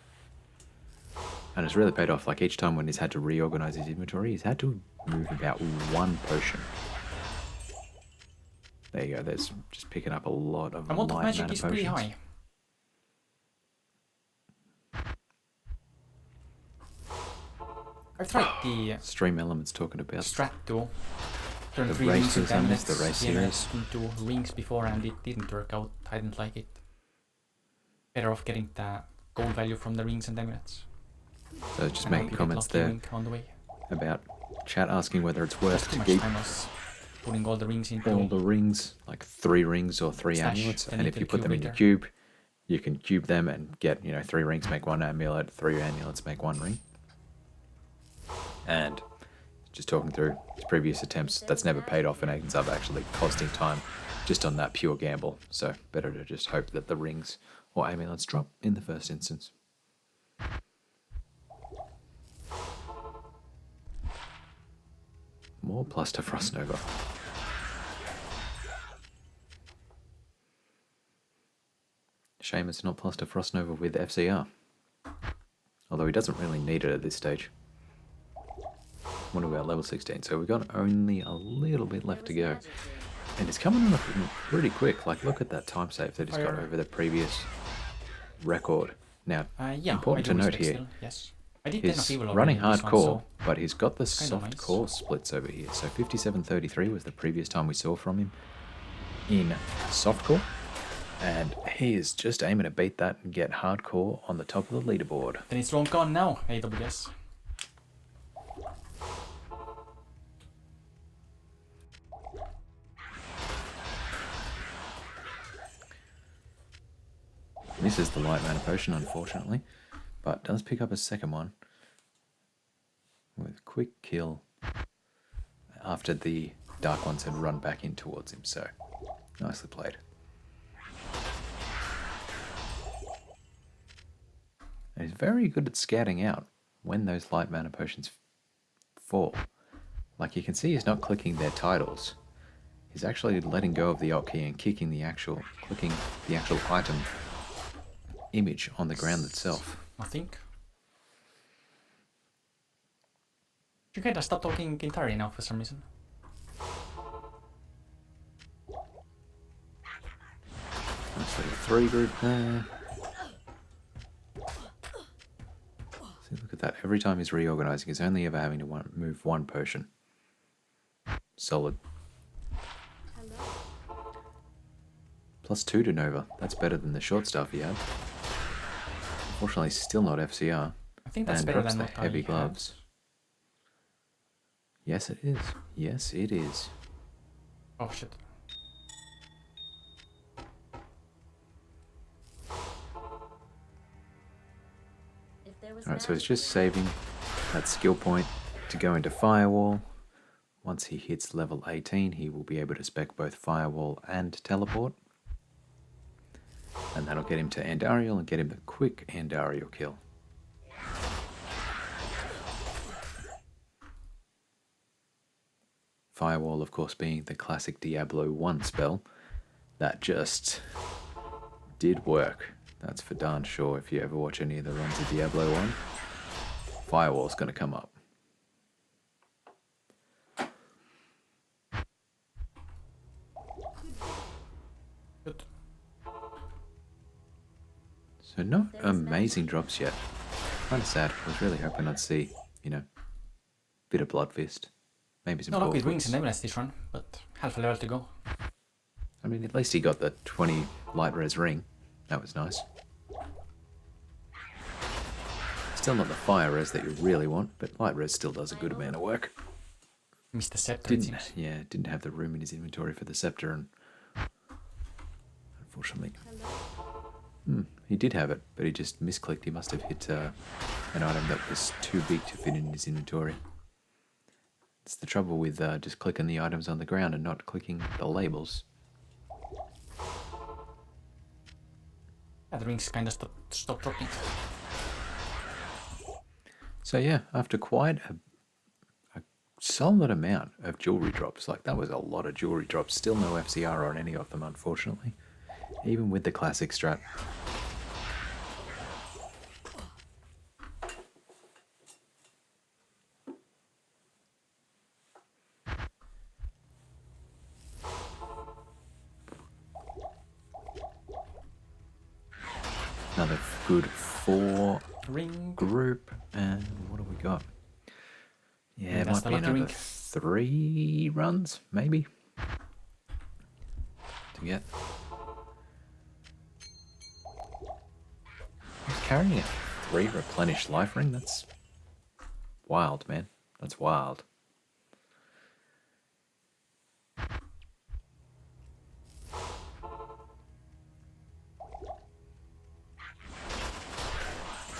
[SPEAKER 1] And it's really paid off. Like each time when he's had to reorganize his inventory, he's had to move about one potion. There you go. There's just picking up a lot of
[SPEAKER 2] Amount of
[SPEAKER 1] light
[SPEAKER 2] magic
[SPEAKER 1] mana
[SPEAKER 2] is pretty
[SPEAKER 1] potions.
[SPEAKER 2] high. I've tried the
[SPEAKER 1] Stream Elements talking about
[SPEAKER 2] strat to turn
[SPEAKER 1] The
[SPEAKER 2] 3 rings
[SPEAKER 1] races,
[SPEAKER 2] into
[SPEAKER 1] I
[SPEAKER 2] amulets,
[SPEAKER 1] missed the race
[SPEAKER 2] the
[SPEAKER 1] series.
[SPEAKER 2] amulets into rings before, and it didn't work out. I didn't like it. Better off getting the gold value from the rings and amulets.
[SPEAKER 1] So just
[SPEAKER 2] And hope
[SPEAKER 1] making
[SPEAKER 2] you get
[SPEAKER 1] comments
[SPEAKER 2] lucky
[SPEAKER 1] there
[SPEAKER 2] ring on the way.
[SPEAKER 1] about chat asking whether it's worth
[SPEAKER 2] That's too
[SPEAKER 1] to
[SPEAKER 2] much
[SPEAKER 1] keep
[SPEAKER 2] time was putting all the rings into
[SPEAKER 1] all the rings, like 3 rings or 3
[SPEAKER 2] Stash,
[SPEAKER 1] amulets,
[SPEAKER 2] then
[SPEAKER 1] and
[SPEAKER 2] into
[SPEAKER 1] if you
[SPEAKER 2] the
[SPEAKER 1] put them in
[SPEAKER 2] cube
[SPEAKER 1] your
[SPEAKER 2] later.
[SPEAKER 1] cube, you can cube them and get, 3 rings make 1 amulet, 3 amulets make 1 ring. And just talking through his previous attempts, that's never paid off and ends up actually costing time just on that pure gamble. So better to just hope that the rings or amulets drop in the first instance. More plus to Frost Nova. Shame it's not plus to Frost Nova with FCR. Although he doesn't really need it at this stage. What about level 16? So we've got only a little bit left to
[SPEAKER 3] There
[SPEAKER 1] go.
[SPEAKER 3] was magic here.
[SPEAKER 1] And it's coming on pretty quick. Like, look at that time save that he's got
[SPEAKER 2] Fire.
[SPEAKER 1] over the previous record. Now,
[SPEAKER 2] yeah,
[SPEAKER 1] important
[SPEAKER 2] I
[SPEAKER 1] to
[SPEAKER 2] do
[SPEAKER 1] note
[SPEAKER 2] respect
[SPEAKER 1] here,
[SPEAKER 2] still, yes. I did 10 of
[SPEAKER 1] he's
[SPEAKER 2] evil already
[SPEAKER 1] running
[SPEAKER 2] in this one,
[SPEAKER 1] hardcore,
[SPEAKER 2] so
[SPEAKER 1] but he's got the
[SPEAKER 2] kinda
[SPEAKER 1] soft
[SPEAKER 2] nice.
[SPEAKER 1] core splits over here. So 57.33 was the previous time we saw from him in softcore. And he is just aiming to beat that and get hardcore on the top of the leaderboard.
[SPEAKER 2] then it's long gone now, AWS.
[SPEAKER 1] Misses the light mana potion, unfortunately, but does pick up a second one with quick kill after the dark ones had run back in towards him. So nicely played. And he's very good at scouting out when those light mana potions fall. Like you can see, he's not clicking their titles. He's actually letting go of the alt key and clicking the actual item image on the ground itself.
[SPEAKER 2] I think. You kinda stop talking entirely now for some reason.
[SPEAKER 1] Nice little 3 group there. See, look at that. Every time he's reorganizing, he's only ever having to move 1 potion. Solid.
[SPEAKER 3] Hello.
[SPEAKER 1] +2 to Nova. That's better than the short stuff he had. Unfortunately, still not FCR.
[SPEAKER 2] I think that's
[SPEAKER 1] And
[SPEAKER 2] better
[SPEAKER 1] drops
[SPEAKER 2] than
[SPEAKER 1] the
[SPEAKER 2] what
[SPEAKER 1] heavy
[SPEAKER 2] I had.
[SPEAKER 1] gloves. Yes, it is. Yes, it is.
[SPEAKER 2] Oh shit.
[SPEAKER 3] If there was
[SPEAKER 1] Alright, so he's
[SPEAKER 3] magic
[SPEAKER 1] just
[SPEAKER 3] here,
[SPEAKER 1] saving that skill point to go into Firewall. Once he hits level 18, he will be able to spec both Firewall and Teleport. And that'll get him to Andariel and get him the quick Andariel kill. Firewall, of course, being the classic Diablo 1 spell that just did work. That's for darn sure. If you ever watch any of the runs of Diablo 1, Firewall's going to come up.
[SPEAKER 2] Good.
[SPEAKER 1] So not amazing drops yet. Kind of sad. I was really hoping I'd see, bit of Blood Fist. Maybe some
[SPEAKER 2] No luck with
[SPEAKER 1] Corpus.
[SPEAKER 2] wings and emeralds this run, but half a level to go.
[SPEAKER 1] I mean, at least he got the 20 light res ring. That was nice. Still not the fire res that you really want, but light res still does a good amount of work.
[SPEAKER 2] Missed the scepter, it
[SPEAKER 1] Didn't
[SPEAKER 2] seems.
[SPEAKER 1] didn't have the room in his inventory for the scepter, and unfortunately, he did have it, but he just misclicked. He must have hit an item that was too big to fit in his inventory. It's the trouble with just clicking the items on the ground and not clicking the labels.
[SPEAKER 2] Yeah, the rings kind of stopped dropping.
[SPEAKER 1] So yeah, after quite a solid amount of jewelry drops, like that was a lot of jewelry drops, still no FCR on any of them, unfortunately, even with the classic strat. Another good 4
[SPEAKER 2] Ring.
[SPEAKER 1] group, and what have we got? Yeah, it
[SPEAKER 2] That's
[SPEAKER 1] might
[SPEAKER 2] the
[SPEAKER 1] be
[SPEAKER 2] lucky
[SPEAKER 1] another
[SPEAKER 2] ring.
[SPEAKER 1] 3 runs, maybe, to get. He's carrying a 3 replenished life ring. That's wild, man. That's wild.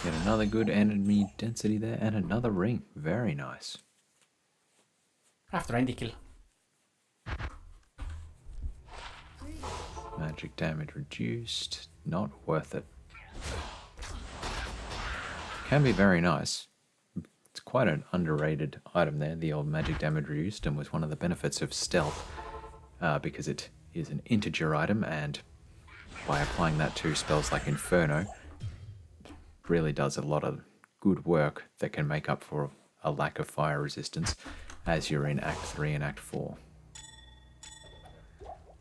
[SPEAKER 1] Get another good enemy density there, and another ring. Very nice.
[SPEAKER 2] After Andy kill.
[SPEAKER 1] Magic damage reduced. Not worth it. Can be very nice. It's quite an underrated item there, the old magic damage reduced, and was one of the benefits of stealth because it is an integer item, and by applying that to spells like Inferno, really does a lot of good work that can make up for a lack of fire resistance as you're in Act 3 and Act 4.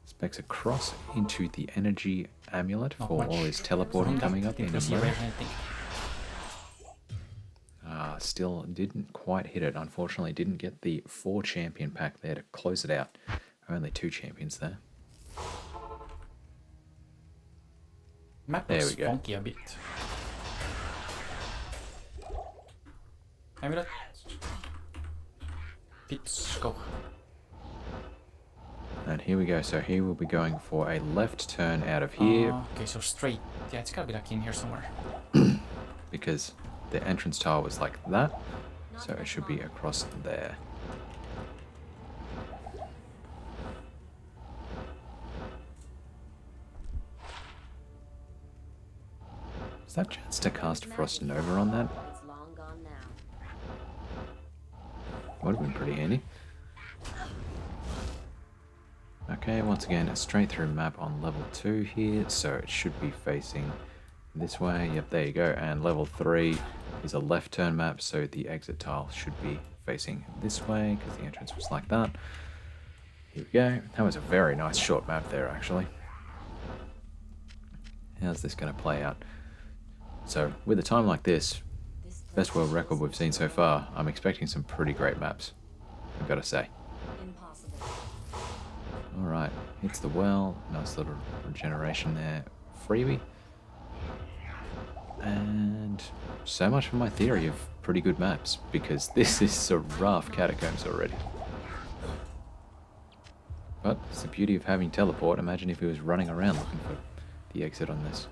[SPEAKER 1] Specs across into the energy amulet
[SPEAKER 2] Not
[SPEAKER 1] for
[SPEAKER 2] much.
[SPEAKER 1] all his teleporting coming up in a
[SPEAKER 2] Didn't see
[SPEAKER 1] moment.
[SPEAKER 2] wave anything.
[SPEAKER 1] Still didn't quite hit it. Unfortunately, didn't get the 4 champion pack there to close it out. Only 2 champions there.
[SPEAKER 2] Map
[SPEAKER 1] There
[SPEAKER 2] looks
[SPEAKER 1] we go.
[SPEAKER 2] funky a bit. Amulet. Fits go.
[SPEAKER 1] And here we go. So here we'll be going for a left turn out of here
[SPEAKER 2] Okay, so straight. Yeah, it's gotta be like in here somewhere.
[SPEAKER 1] because the entrance tile was like that. So it should be across there. Is that chance to cast Frost Nova on that?
[SPEAKER 3] It's long gone now.
[SPEAKER 1] Would have been pretty handy. Okay, once again, a straight through map on level 2 here, so it should be facing this way. Yep, there you go. And level 3 is a left turn map, so the exit tile should be facing this way because the entrance was like that. Here we go. That was a very nice short map there, actually. How's this going to play out? So, with a time like this, best world record we've seen so far, I'm expecting some pretty great maps, I've got to say.
[SPEAKER 3] Impossible.
[SPEAKER 1] Alright, hits the well, nice little regeneration there, freebie. And so much for my theory of pretty good maps, because this is some rough catacombs already. But it's the beauty of having teleport. Imagine if he was running around looking for the exit on this.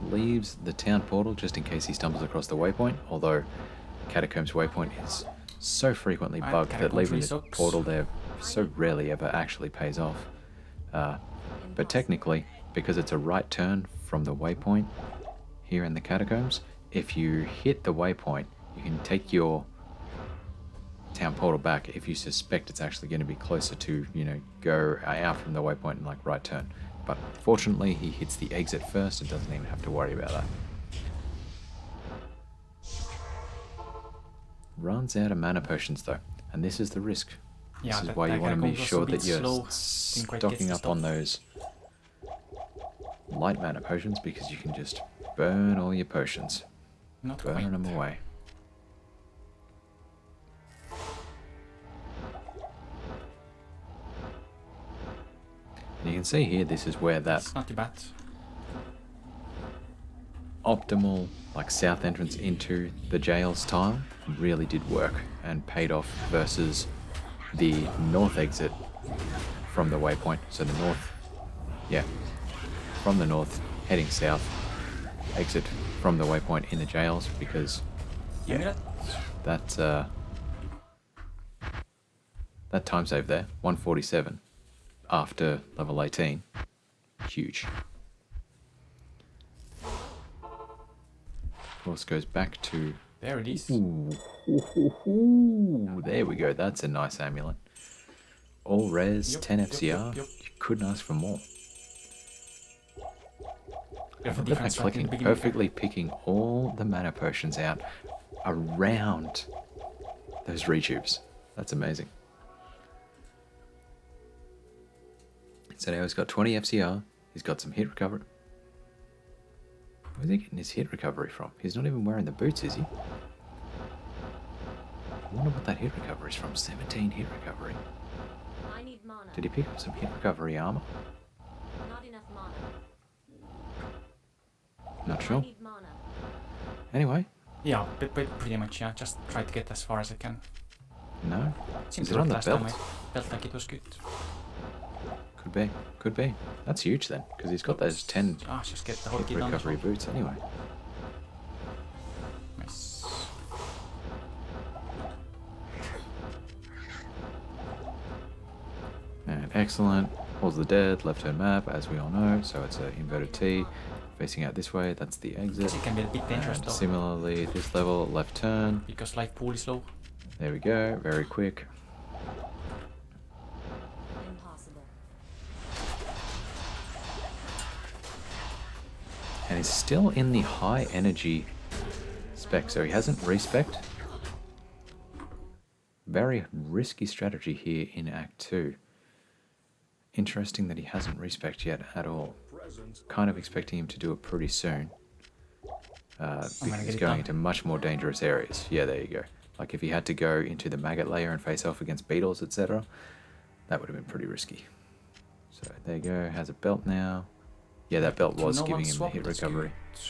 [SPEAKER 1] leaves the town portal just in case he stumbles across the waypoint, although Catacombs waypoint is so frequently bugged that
[SPEAKER 2] Catacombs
[SPEAKER 1] leaving
[SPEAKER 2] really
[SPEAKER 1] the
[SPEAKER 2] sucks.
[SPEAKER 1] portal there so rarely ever actually pays off. But technically, because it's a right turn from the waypoint here in the Catacombs, if you hit the waypoint, you can take your town portal back if you suspect it's actually going to be closer to, go out from the waypoint and like right turn. But fortunately, he hits the exit first and doesn't even have to worry about that. Runs out of mana potions though, and this is the risk.
[SPEAKER 2] Yeah,
[SPEAKER 1] This is why you want to be sure that you're
[SPEAKER 2] slow.
[SPEAKER 1] stocking up on those light mana potions because you can just burn all your potions.
[SPEAKER 2] Not
[SPEAKER 1] Burn
[SPEAKER 2] quite.
[SPEAKER 1] them away. And you can see here, this is where that
[SPEAKER 2] It's not too bad.
[SPEAKER 1] optimal like south entrance into the jails tile really did work and paid off versus the north exit from the waypoint. So the north, from the north heading south, exit from the waypoint in the jails because that time save there, 147 after level 18, huge. Of course, goes back to.
[SPEAKER 2] There it is.
[SPEAKER 1] Ooh, there we go. That's a nice amulet. All res,
[SPEAKER 2] Yup,
[SPEAKER 1] 10
[SPEAKER 2] yup,
[SPEAKER 1] FCR.
[SPEAKER 2] yup, yup.
[SPEAKER 1] You couldn't ask for more.
[SPEAKER 2] You have a
[SPEAKER 1] Look at that
[SPEAKER 2] defense right in
[SPEAKER 1] clicking,
[SPEAKER 2] the beginning.
[SPEAKER 1] perfectly picking all the mana potions out around those retubes. That's amazing. So now he's got 20 FCR. He's got some hit recovery. Where's he getting his hit recovery from? He's not even wearing the boots, is he? I wonder what that hit recovery is from. 17 hit recovery.
[SPEAKER 3] I need mana.
[SPEAKER 1] Did he pick up some hit recovery armor?
[SPEAKER 3] Not enough mana.
[SPEAKER 1] Not
[SPEAKER 3] I
[SPEAKER 1] sure.
[SPEAKER 3] need mana.
[SPEAKER 1] Anyway,
[SPEAKER 2] Yeah, but pretty much, yeah. Just try to get as far as I can.
[SPEAKER 1] no.
[SPEAKER 2] Seems
[SPEAKER 1] Is it on the
[SPEAKER 2] last time
[SPEAKER 1] belt?
[SPEAKER 2] I felt like it was good.
[SPEAKER 1] Could be. Could be. That's huge then, because he's got those 10
[SPEAKER 2] Just get the
[SPEAKER 1] hit
[SPEAKER 2] hotkey done.
[SPEAKER 1] recovery boots anyway.
[SPEAKER 2] Nice.
[SPEAKER 1] And excellent. Pulls the dead, left turn map, as we all know. So it's an inverted T. Facing out this way, that's the exit.
[SPEAKER 2] It can be a bit dangerous
[SPEAKER 1] And
[SPEAKER 2] though.
[SPEAKER 1] similarly, this level, left turn.
[SPEAKER 2] Because life pool is low.
[SPEAKER 1] There we go, very quick.
[SPEAKER 3] Impossible.
[SPEAKER 1] And he's still in the high energy spec, so he hasn't respec'd. Very risky strategy here in Act 2. Interesting that he hasn't respec'd yet at all. Kind of expecting him to do it pretty soon. Because
[SPEAKER 2] get
[SPEAKER 1] he's
[SPEAKER 2] it
[SPEAKER 1] going
[SPEAKER 2] done.
[SPEAKER 1] into much more dangerous areas. Yeah, there you go. Like if he had to go into the maggot layer and face off against beetles, etc., that would have been pretty risky. So there you go, has a belt now. Yeah, that belt was
[SPEAKER 2] No
[SPEAKER 1] giving
[SPEAKER 2] one
[SPEAKER 1] him the
[SPEAKER 2] swap,
[SPEAKER 1] hit
[SPEAKER 2] that's
[SPEAKER 1] recovery.
[SPEAKER 2] good.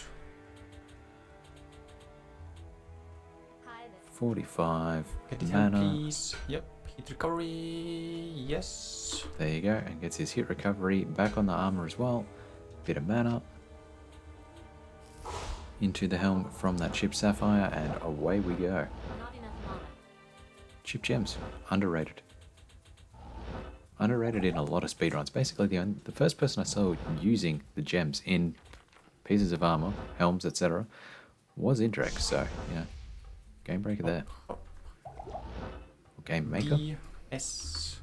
[SPEAKER 3] Hi there.
[SPEAKER 1] 45
[SPEAKER 2] Get it down,
[SPEAKER 1] mana.
[SPEAKER 2] please. Yep. Hit recovery. Yes.
[SPEAKER 1] There you go, and gets his hit recovery back on the armor as well. Bit of mana. Into the helm from that chip sapphire, and away we go.
[SPEAKER 3] Not enough mana.
[SPEAKER 1] Chip gems, underrated. Underrated in a lot of speedruns. Basically, the first person I saw using the gems in pieces of armor, helms, etc., was Indrek. So, game breaker there. Or game maker.
[SPEAKER 2] S.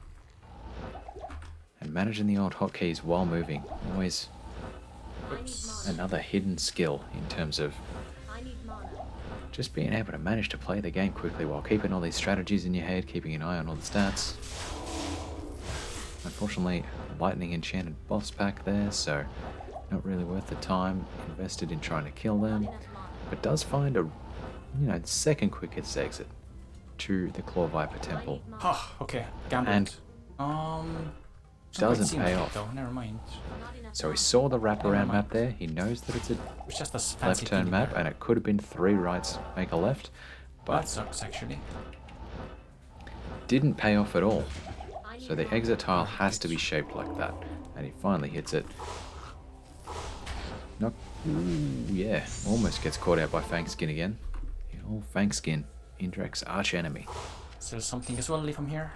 [SPEAKER 1] And managing the old hotkeys while moving. Always
[SPEAKER 3] I need mana.
[SPEAKER 1] another hidden skill in terms of
[SPEAKER 3] I need mana.
[SPEAKER 1] just being able to manage to play the game quickly while keeping all these strategies in your head, keeping an eye on all the stats. Unfortunately, lightning enchanted boss pack there, so not really worth the time invested in trying to kill them.
[SPEAKER 3] Not enough mana.
[SPEAKER 1] But does find a, second quickest exit to the Claw Viper
[SPEAKER 3] I
[SPEAKER 1] Temple.
[SPEAKER 3] need mana.
[SPEAKER 2] Oh, okay. Gambled.
[SPEAKER 1] And
[SPEAKER 2] doesn't quite
[SPEAKER 1] doesn't
[SPEAKER 2] seem
[SPEAKER 1] pay
[SPEAKER 2] like it
[SPEAKER 1] off.
[SPEAKER 2] though. Never mind.
[SPEAKER 3] Not enough
[SPEAKER 1] So he
[SPEAKER 3] mana.
[SPEAKER 1] saw the
[SPEAKER 2] Never
[SPEAKER 1] wraparound
[SPEAKER 2] mind.
[SPEAKER 1] map there. He knows that it's a
[SPEAKER 2] It's just a fancy
[SPEAKER 1] left turn
[SPEAKER 2] thing
[SPEAKER 1] map,
[SPEAKER 2] there.
[SPEAKER 1] and it could have been 3 rights, make a left,
[SPEAKER 2] That
[SPEAKER 1] but
[SPEAKER 2] sucks actually.
[SPEAKER 1] didn't pay off at all.
[SPEAKER 3] I need
[SPEAKER 1] So the
[SPEAKER 3] mana.
[SPEAKER 1] exit tile has to be shaped like that, and he finally hits it. Not. Ooh, yeah. Almost gets caught out by Fangskin again. The old Fangskin, Indrek's arch enemy.
[SPEAKER 2] Is there something as well from here?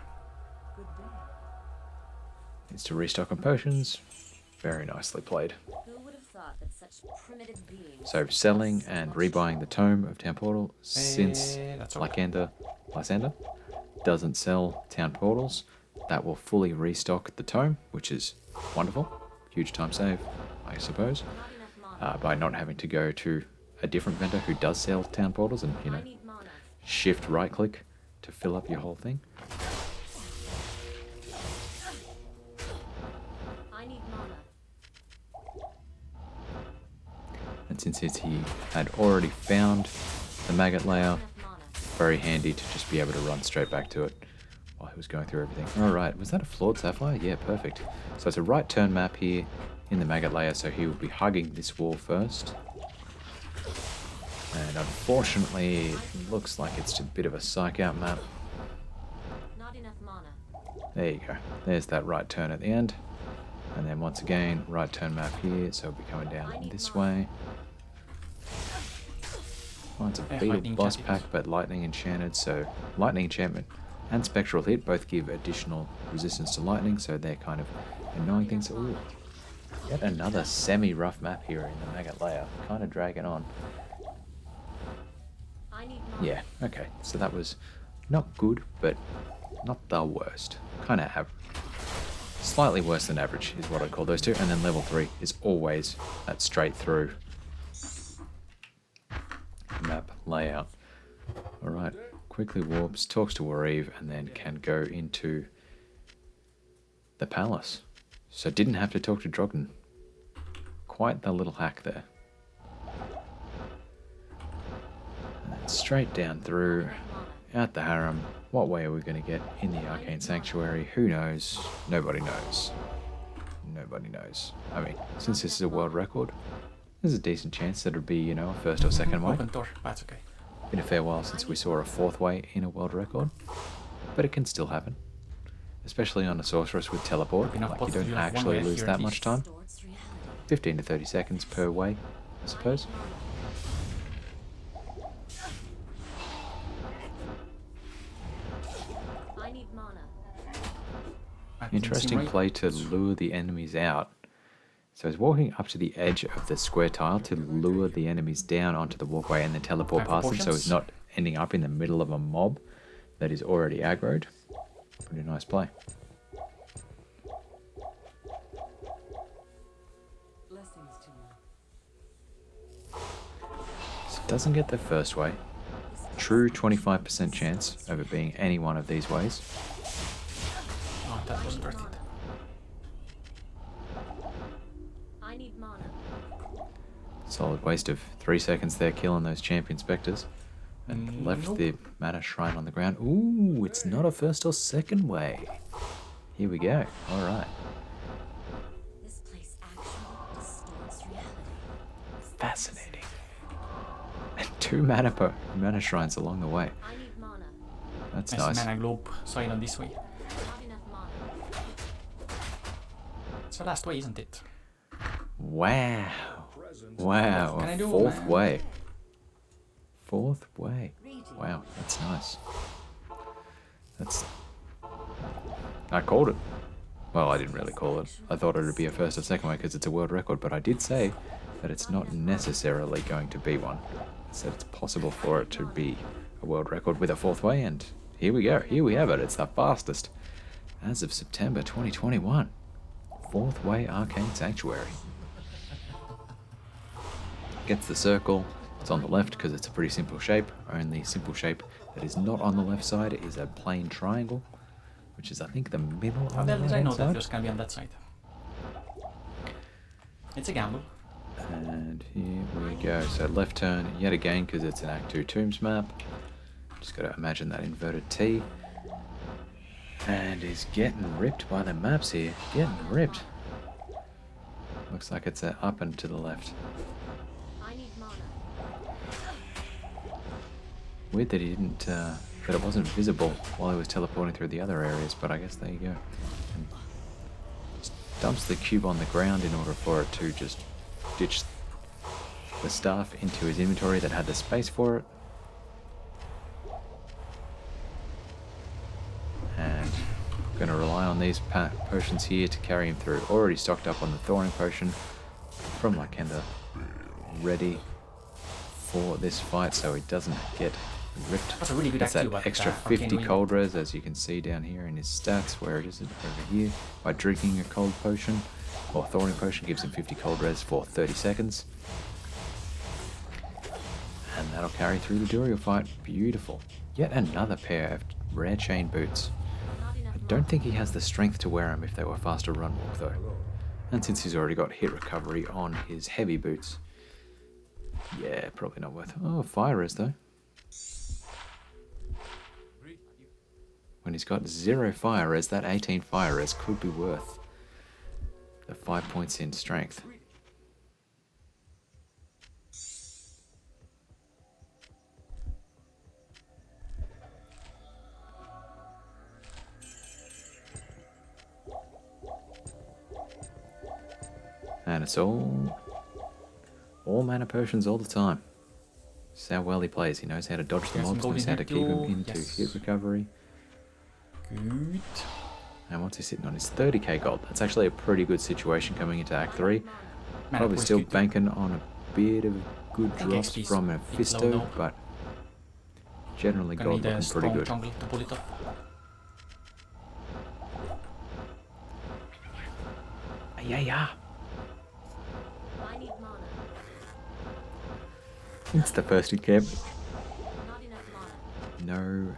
[SPEAKER 1] Needs to restock on potions. Very nicely played.
[SPEAKER 3] Who would have thought that such primitive beings...
[SPEAKER 1] So selling and rebuying the Tome of Town Portal, since
[SPEAKER 2] That's okay.
[SPEAKER 1] Lysander doesn't sell Town Portals, that will fully restock the Tome, which is wonderful. Huge time save, I suppose,
[SPEAKER 3] Not enough mana.
[SPEAKER 1] by not having to go to a different vendor who does sell Town Portals and, you know,
[SPEAKER 3] I need mana.
[SPEAKER 1] shift right click to fill up your whole thing.
[SPEAKER 3] I need mana.
[SPEAKER 1] And since he had already found the maggot layer,
[SPEAKER 3] Enough mana.
[SPEAKER 1] very handy to just be able to run straight back to it while he was going through everything. Alright, was that a flawed sapphire? Yeah, perfect. So it's a right turn map here in the maggot layer, so he will be hugging this wall first. And unfortunately, it looks like it's a bit of a psych out map.
[SPEAKER 3] Not enough mana.
[SPEAKER 1] There you go. There's that right turn at the end. And then once again, right turn map here, so we'll be coming down this way. Oh, it's a beetle
[SPEAKER 2] lightning
[SPEAKER 1] boss
[SPEAKER 2] enchanted.
[SPEAKER 1] pack, but lightning enchanted, so lightning enchantment and spectral hit both give additional resistance to lightning, so they're kind of annoying things. Ooh, yet another semi-rough map here in the maggot layer, kind of dragging on.
[SPEAKER 3] I need mana.
[SPEAKER 1] Yeah, okay, so that was not good, but not the worst. Kind of average. Slightly worse than average is what I'd call those two, and then level 3 is always that straight through map layout. Alright, quickly warps, talks to Wareve, and then can go into the palace. So didn't have to talk to Drogden. Quite the little hack there. And then straight down through, out the harem. What way are we going to get in the Arcane Sanctuary? Who knows? Nobody knows. Nobody knows. I mean, since this is a world record, there's a decent chance that it'll be, you know, a first or second way.
[SPEAKER 2] Open door, that's okay.
[SPEAKER 1] Been a fair while since we saw a fourth way in a world record, but it can still happen. Especially on a sorceress with teleport,
[SPEAKER 2] Enough
[SPEAKER 1] like you
[SPEAKER 2] both
[SPEAKER 1] don't
[SPEAKER 2] of you have one
[SPEAKER 1] actually
[SPEAKER 2] way
[SPEAKER 1] lose
[SPEAKER 2] here
[SPEAKER 1] that
[SPEAKER 2] at
[SPEAKER 1] much
[SPEAKER 2] least.
[SPEAKER 1] time.
[SPEAKER 3] Distorts reality.
[SPEAKER 1] 15 to 30 seconds per way, I suppose.
[SPEAKER 3] I need mana.
[SPEAKER 2] That didn't seem
[SPEAKER 1] Interesting
[SPEAKER 2] right.
[SPEAKER 1] play to lure the enemies out. So he's walking up to the edge of the square tile to lure the enemies down onto the walkway and then teleport
[SPEAKER 2] Time for
[SPEAKER 1] past them, so he's
[SPEAKER 2] potions.
[SPEAKER 1] not ending up in the middle of a mob that is already aggroed. Pretty nice play.
[SPEAKER 4] Blessings to you.
[SPEAKER 1] So doesn't get the first way. True 25% chance of it being any one of these ways.
[SPEAKER 2] Oh, that wasn't worth it.
[SPEAKER 3] I need mana.
[SPEAKER 1] Solid waste of 3 seconds there killing those champion spectres. And left
[SPEAKER 2] Nope.
[SPEAKER 1] the mana shrine on the ground. Ooh, it's not a first or second way. Here we go. Alright.
[SPEAKER 3] This place actually distorts reality.
[SPEAKER 1] Fascinating. And 2 mana shrines along the way.
[SPEAKER 3] I need mana.
[SPEAKER 1] That's
[SPEAKER 2] Nice
[SPEAKER 1] nice.
[SPEAKER 2] mana globe silent this way.
[SPEAKER 3] Not enough mana.
[SPEAKER 2] It's the last way, isn't it?
[SPEAKER 1] Wow. Wow.
[SPEAKER 2] What can I
[SPEAKER 1] A
[SPEAKER 2] do,
[SPEAKER 1] fourth
[SPEAKER 2] man?
[SPEAKER 1] way. Fourth way. Wow, that's nice. I called it. Well, I didn't really call it. I thought it would be a first or second way because it's a world record, but I did say that it's not necessarily going to be one. I said it's possible for it to be a world record with a fourth way, and here we go. Here we have it. It's the fastest as of September 2021. Fourth way Arcane Sanctuary. Gets the circle. It's on the left because it's a pretty simple shape. Only simple shape that is not on the left side is a plain triangle, which is I think the middle
[SPEAKER 2] How
[SPEAKER 1] on
[SPEAKER 2] the
[SPEAKER 1] the
[SPEAKER 2] hell did I know
[SPEAKER 1] right
[SPEAKER 2] that
[SPEAKER 1] side.
[SPEAKER 2] there's gonna be on that side? It's a gamble.
[SPEAKER 1] And here we go. So left turn yet again because it's an Act 2 Tombs map. Just got to imagine that inverted T. And is getting ripped by the maps here. Getting ripped. Looks like it's up and to the left.
[SPEAKER 3] I need mana.
[SPEAKER 1] Weird that he didn't, that it wasn't visible while he was teleporting through the other areas, but I guess there you go. And just dumps the cube on the ground in order for it to just ditch the staff into his inventory that had the space for it. And going to rely on these potions here to carry him through. Already stocked up on the thorning potion from Lycanda, ready for this fight so he doesn't get ripped.
[SPEAKER 2] That's a really good
[SPEAKER 1] Gets that
[SPEAKER 2] active
[SPEAKER 1] extra
[SPEAKER 2] from
[SPEAKER 1] 50
[SPEAKER 2] Kenwin.
[SPEAKER 1] cold res, as you can see down here in his stats. Where it is over here, by drinking a cold potion or thorny potion, gives him 50 cold res for 30 seconds, and that'll carry through the Duriel fight. Beautiful. Yet another pair of rare chain boots.
[SPEAKER 3] Not enough
[SPEAKER 1] I
[SPEAKER 3] mana.
[SPEAKER 1] don't think he has the strength to wear them if they were faster run walk though, and since he's already got hit recovery on his heavy boots, yeah, probably not worth it. Oh, fire res though. When he's got 0 fire res, that 18 fire res could be worth the 5 points in strength. And it's all mana potions all the time. This is how well he plays. He knows how to dodge the
[SPEAKER 2] Yes,
[SPEAKER 1] mobs,
[SPEAKER 2] I'm
[SPEAKER 1] knows how to keep him
[SPEAKER 2] going
[SPEAKER 1] into
[SPEAKER 2] yes.
[SPEAKER 1] hit recovery.
[SPEAKER 2] Good.
[SPEAKER 1] And once he's sitting on his 30k gold, that's actually a pretty good situation coming into Act 3.
[SPEAKER 3] Mana.
[SPEAKER 2] Mana
[SPEAKER 1] Probably
[SPEAKER 2] points
[SPEAKER 1] still
[SPEAKER 2] good too.
[SPEAKER 1] banking on a bit of good
[SPEAKER 2] think
[SPEAKER 1] drops
[SPEAKER 2] XP 's
[SPEAKER 1] from
[SPEAKER 2] a bit
[SPEAKER 1] Mephisto,
[SPEAKER 2] low now.
[SPEAKER 1] but generally
[SPEAKER 2] Gonna
[SPEAKER 1] gold
[SPEAKER 2] need a
[SPEAKER 1] looking pretty
[SPEAKER 2] strong
[SPEAKER 1] good.
[SPEAKER 2] jungle to pull it off.
[SPEAKER 1] Yeah.
[SPEAKER 3] I need mana.
[SPEAKER 1] It's the first in camp.
[SPEAKER 3] Not enough mana.
[SPEAKER 1] No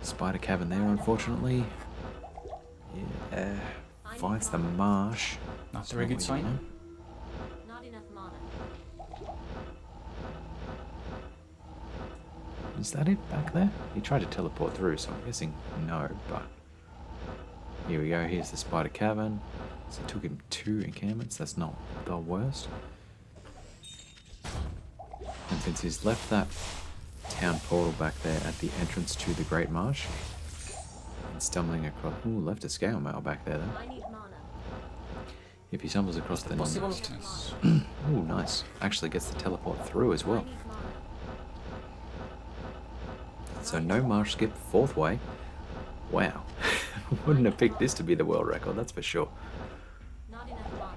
[SPEAKER 1] spider cavern there, unfortunately. Yeah, finds the marsh.
[SPEAKER 2] Not
[SPEAKER 1] It's
[SPEAKER 2] a very good
[SPEAKER 1] what you
[SPEAKER 2] sign.
[SPEAKER 1] want.
[SPEAKER 3] Not enough mana.
[SPEAKER 1] Is that it back there? He tried to teleport through, so I'm guessing no, but here we go. Here's the spider cavern. So it took him 2 encampments. That's not the worst. And since he's left that town portal back there at the entrance to the Great Marsh, and stumbling across... Ooh, left a scale mail back there though.
[SPEAKER 3] I need mana.
[SPEAKER 1] If he stumbles across the...
[SPEAKER 2] Possibilities.
[SPEAKER 1] Ooh, nice. Actually gets the teleport through as
[SPEAKER 3] I
[SPEAKER 1] well.
[SPEAKER 3] need mana.
[SPEAKER 1] So no marsh skip, 4th way. Wow. Wouldn't have picked this to be the world record, that's for sure.
[SPEAKER 3] Not enough mana.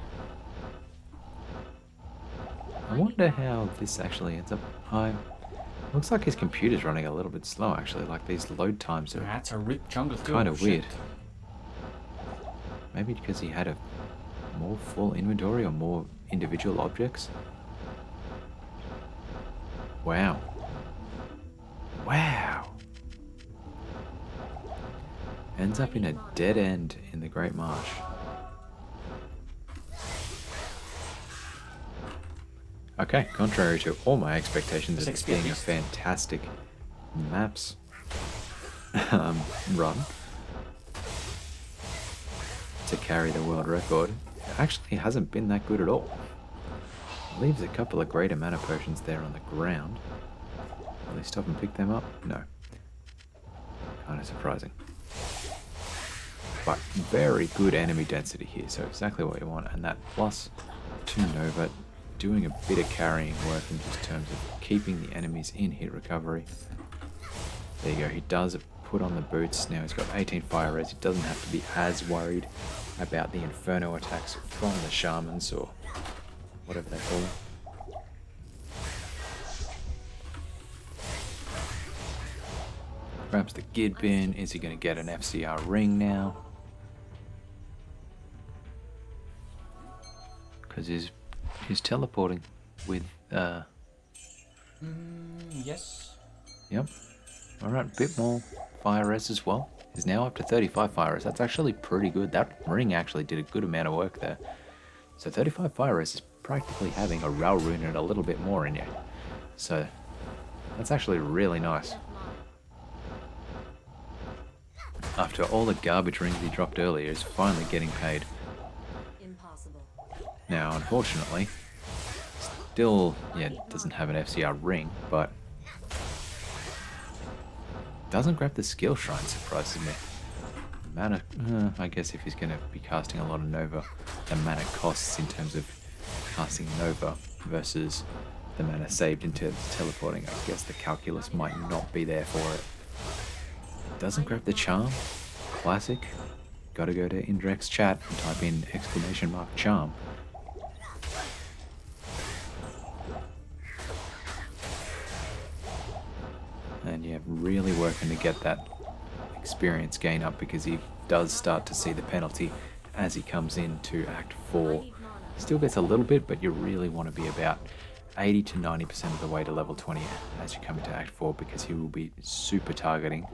[SPEAKER 1] I wonder how this actually ends up. Looks like his computer's running a little bit slow actually, like these load times are
[SPEAKER 2] That's a rip jungle too.
[SPEAKER 1] kind of
[SPEAKER 2] shit.
[SPEAKER 1] weird. Maybe because he had a more full inventory or more individual objects. Wow. Wow. Ends up in a dead end in the Great Marsh. Okay, contrary to all my expectations of this
[SPEAKER 2] XP
[SPEAKER 1] being a
[SPEAKER 2] least.
[SPEAKER 1] fantastic maps run to carry the world record, it actually hasn't been that good at all. Leaves a couple of greater mana potions there on the ground. Will he stop and pick them up? No. Kind of surprising. But very good enemy density here, so exactly what you want. And that plus 2 Nova, doing a bit of carrying work in just terms of keeping the enemies in hit recovery. There you go, he does put on the boots. Now he's got 18 fire res. He doesn't have to be as worried about the inferno attacks from the shamans or whatever they call them. Grabs the gid bin. Is he going to get an FCR ring now? Because he's teleporting with
[SPEAKER 2] Yes.
[SPEAKER 1] Yep. Alright, bit more fire res as well. He's now up to 35 fire res. That's actually pretty good. That ring actually did a good amount of work there. So 35 fire res is practically having a Ral rune and a little bit more in you. So that's actually really nice.
[SPEAKER 3] Enough mana.
[SPEAKER 1] After all the garbage rings he dropped earlier, he's finally getting paid.
[SPEAKER 3] Impossible.
[SPEAKER 1] Now, unfortunately, still, doesn't have an FCR ring, but doesn't grab the skill shrine, surprises me. Mana, I guess if he's going to be casting a lot of Nova, the mana costs in terms of casting Nova versus the mana saved into teleporting. I guess the calculus might not be there for it. Doesn't grab the charm. Classic. Gotta go to Indrek's chat and type in !charm. And yeah, really working to get that experience gain up, because he does start to see the penalty as he comes into Act 4. Still gets a little bit, but you really want to be about 80 to 90% of the way to level 20 as you come into Act 4, because he will be super targeting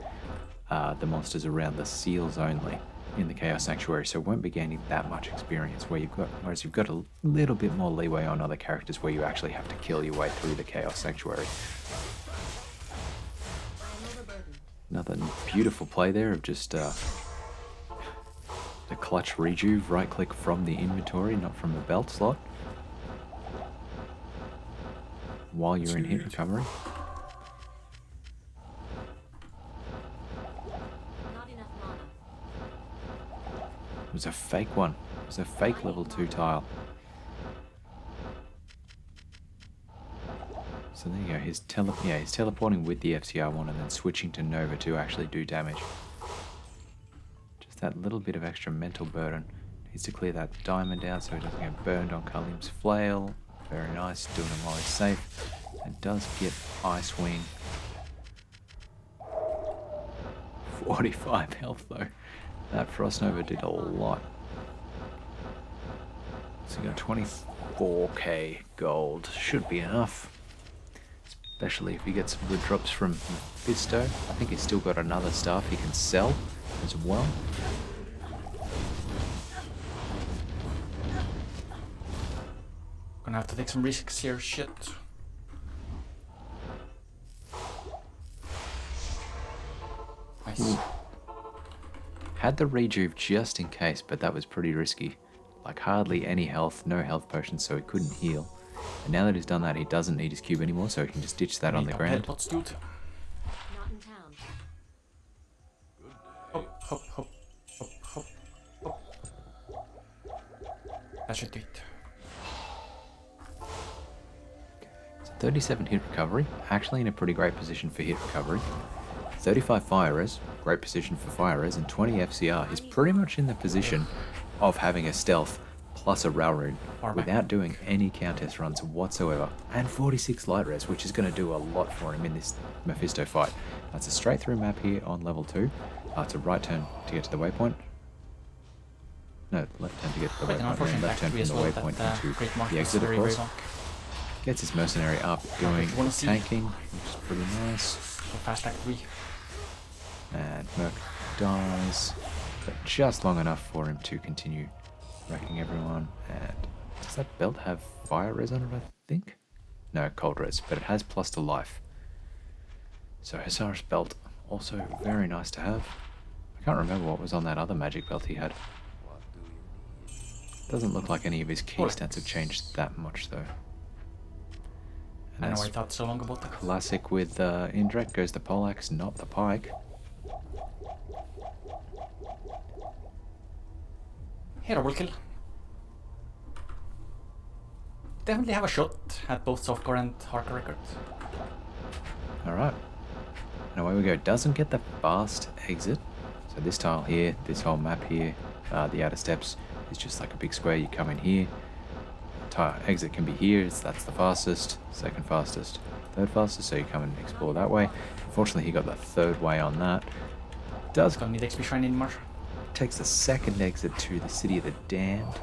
[SPEAKER 1] the monsters around the seals only in the Chaos Sanctuary, so won't be gaining that much experience, whereas you've got a little bit more leeway on other characters where you actually have to kill your way through the Chaos Sanctuary. Another beautiful play there of just the clutch rejuve, right click from the inventory, not from the belt slot, while you're in hit recovery. It was a fake one. It was a fake level 2 tile. So there you go. He's teleporting with the FCR one and then switching to Nova to actually do damage. Just that little bit of extra mental burden. Needs to clear that diamond out so he doesn't get burned on Kalim's flail. Very nice, doing him while he's safe. And does get Ice Wing. 45 health though. That Frost Nova did a lot. So you got 24k gold. Should be enough. Especially if he gets some good drops from Mephisto. I think he's still got another staff he can sell as well.
[SPEAKER 2] Gonna have to take some risks here, shit. Nice.
[SPEAKER 1] Ooh. Had the rejuve just in case, but that was pretty risky. Like hardly any health, no health potions, so he couldn't heal. And now that he's done that, he doesn't need his cube anymore, so he can just ditch that on the ground.
[SPEAKER 2] Pots, dude.
[SPEAKER 3] Not in town.
[SPEAKER 2] Hop, hop, hop, hop, hop, hop. That should do it.
[SPEAKER 1] So 37 hit recovery, actually in a pretty great position for hit recovery. 35 fire res, great position for fire res, and 20 FCR. He's pretty much in the position of having a stealth plus a Rao rune without doing any contest runs whatsoever, and 46 light res, which is going to do a lot for him in this Mephisto fight. That's a straight through map here on level 2. It's a right turn to get to the waypoint. No, left turn to get to the waypoint, and left turn from the waypoint into the exit, of course. Gets his mercenary up doing tanking, which is pretty nice.
[SPEAKER 2] Fast Act 3.
[SPEAKER 1] And Merc dies, but just long enough for him to continue wrecking everyone. And does that belt have fire res on it, I think? No, cold res, but it has plus to life. So Hussar's belt, also very nice to have. I can't remember what was on that other magic belt he had. Doesn't look like any of his key stats have changed that much though. And
[SPEAKER 2] I know I thought so long about that.
[SPEAKER 1] Classic with Indrek goes the poleaxe, not the pike.
[SPEAKER 2] Here, overkill. Definitely have a shot at both softcore and hardcore records.
[SPEAKER 1] Alright. And away we go. Doesn't get the fast exit. So this tile here, this whole map here, the outer steps is just like a big square. You come in here. Exit can be here, that's the fastest, second fastest, third fastest, so you come and explore that way. Unfortunately he got the third way on that.
[SPEAKER 2] Don't need XP Shrine anymore.
[SPEAKER 1] Takes the second exit to the City of the Damned.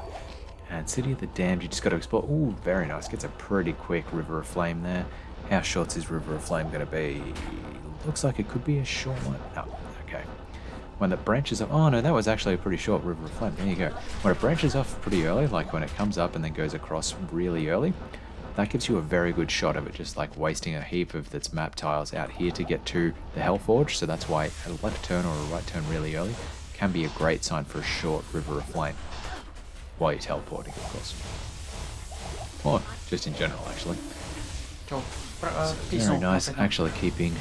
[SPEAKER 1] And City of the Damned, you just got to explore. Ooh, very nice. Gets a pretty quick River of Flame there. How short's his River of Flame going to be? Looks like it could be a short one. Oh, okay. When it branches off, oh no, that was actually a pretty short River of Flame. There you go. When it branches off pretty early, like when it comes up and then goes across really early, that gives you a very good shot of it, just like wasting a heap of its map tiles out here to get to the Hellforge. So that's why a left turn or a right turn really early can be a great sign for a short River of Flame. While you're teleporting, of course. Or just in general, actually. Very nice, actually keeping...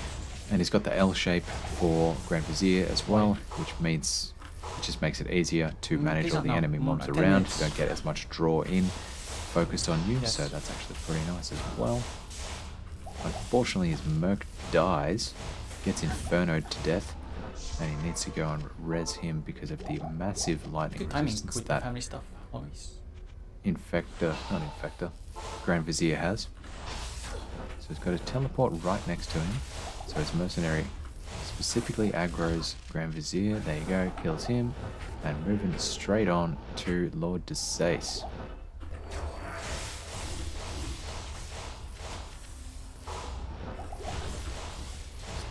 [SPEAKER 1] And he's got the L shape for Grand Vizier as well, which means it just makes it easier to manage all the enemy mobs around. You don't get as much draw in focused on you, so that's actually pretty nice as well. Unfortunately, his Merc dies, gets infernoed to death, and he needs to go and res him because of the massive lightning
[SPEAKER 2] Good timing
[SPEAKER 1] resistance
[SPEAKER 2] with the
[SPEAKER 1] that
[SPEAKER 2] family stuff, always.
[SPEAKER 1] Grand Vizier has. So he's got a teleport right next to him. So his mercenary specifically aggroes Grand Vizier. There you go, kills him. And moving straight on to Lord Desace.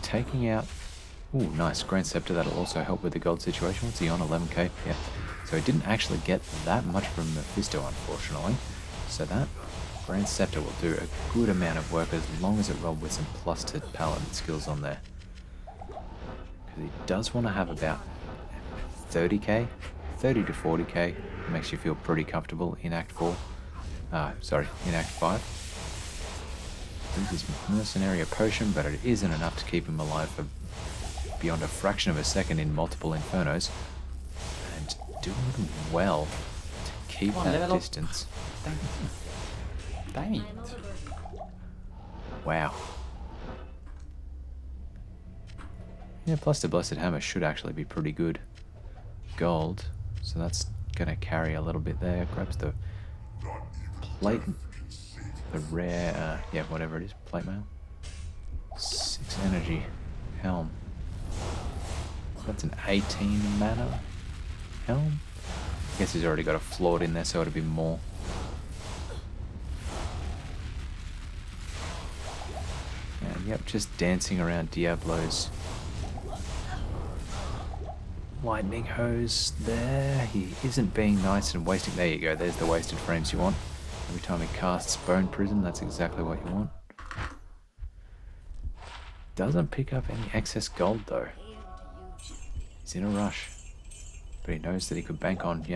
[SPEAKER 1] Taking out... Ooh, nice. Grand Scepter, that'll also help with the gold situation. What's he on? 11k? Yeah. So he didn't actually get that much from Mephisto, unfortunately. So that Grand Scepter will do a good amount of work as long as it rolled with some plus to Paladin skills on there. Because he does want to have about 30k, 30 to 40k. Makes you feel pretty comfortable in Act 4. In Act 5. Gives his mercenary a potion, but it isn't enough to keep him alive for beyond a fraction of a second in multiple infernos. And doing well to keep
[SPEAKER 2] Come on,
[SPEAKER 1] that
[SPEAKER 2] level up.
[SPEAKER 1] distance.
[SPEAKER 2] Damn it.
[SPEAKER 3] I am overburdened.
[SPEAKER 1] Wow. Yeah, plus the Blessed Hammer should actually be pretty good. Gold, so that's going to carry a little bit there. Grabs the plate, the rare, whatever it is, plate mail. 6 energy, helm. That's an 18 mana helm. I guess he's already got a float in there, so it'll be more. And yep, just dancing around Diablo's lightning hose there. He isn't being nice and wasting. There you go, there's the wasted frames you want. Every time he casts Bone Prism, that's exactly what you want. Doesn't pick up any excess gold though. He's in a rush. But he knows that he could bank on,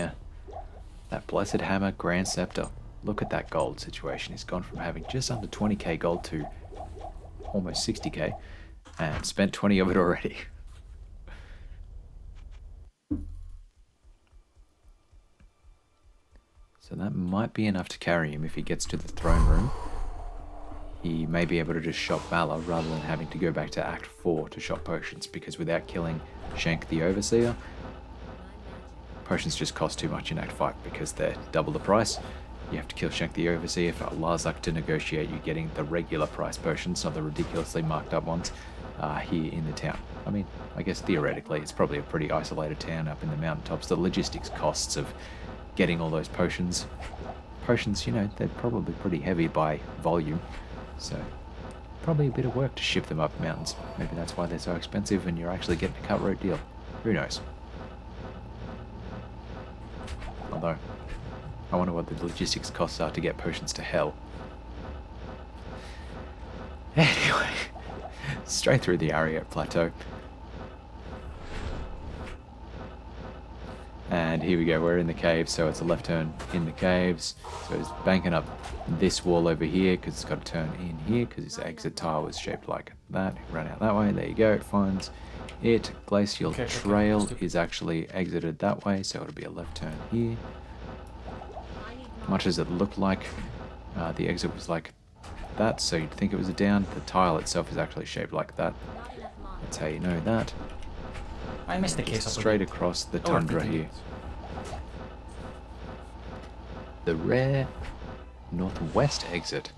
[SPEAKER 1] that Blessed Hammer, Grand Scepter. Look at that gold situation. He's gone from having just under 20k gold to almost 60k. And spent 20 of it already. So that might be enough to carry him if he gets to the throne room. He may be able to just shop Valor rather than having to go back to Act 4 to shop potions, because without killing Shank the Overseer, potions just cost too much in Act 5 because they're double the price. You have to kill Shank the Overseer for Larzak to negotiate you getting the regular price potions, not the ridiculously marked up ones, here in the town. I mean, I guess theoretically it's probably a pretty isolated town up in the mountaintops. The logistics costs of getting all those potions, they're probably pretty heavy by volume, so probably a bit of work to ship them up mountains. Maybe that's why they're so expensive and you're actually getting a cut rate deal. Who knows? Although, I wonder what the logistics costs are to get potions to hell. Anyway, straight through the Ariat Plateau. And here we go, we're in the caves, so it's a left turn in the caves. So he's banking up this wall over here because it's got to turn in here because his exit tile was shaped like that. Run out that way, there you go, it finds it. Glacial Trail is actually exited that way, so it'll be a left turn here. Much as it looked like the exit was like that, so you'd think it was a down, the tile itself is actually shaped like that. That's how you know that.
[SPEAKER 2] I missed the case
[SPEAKER 1] Straight across the tundra here. The rare northwest exit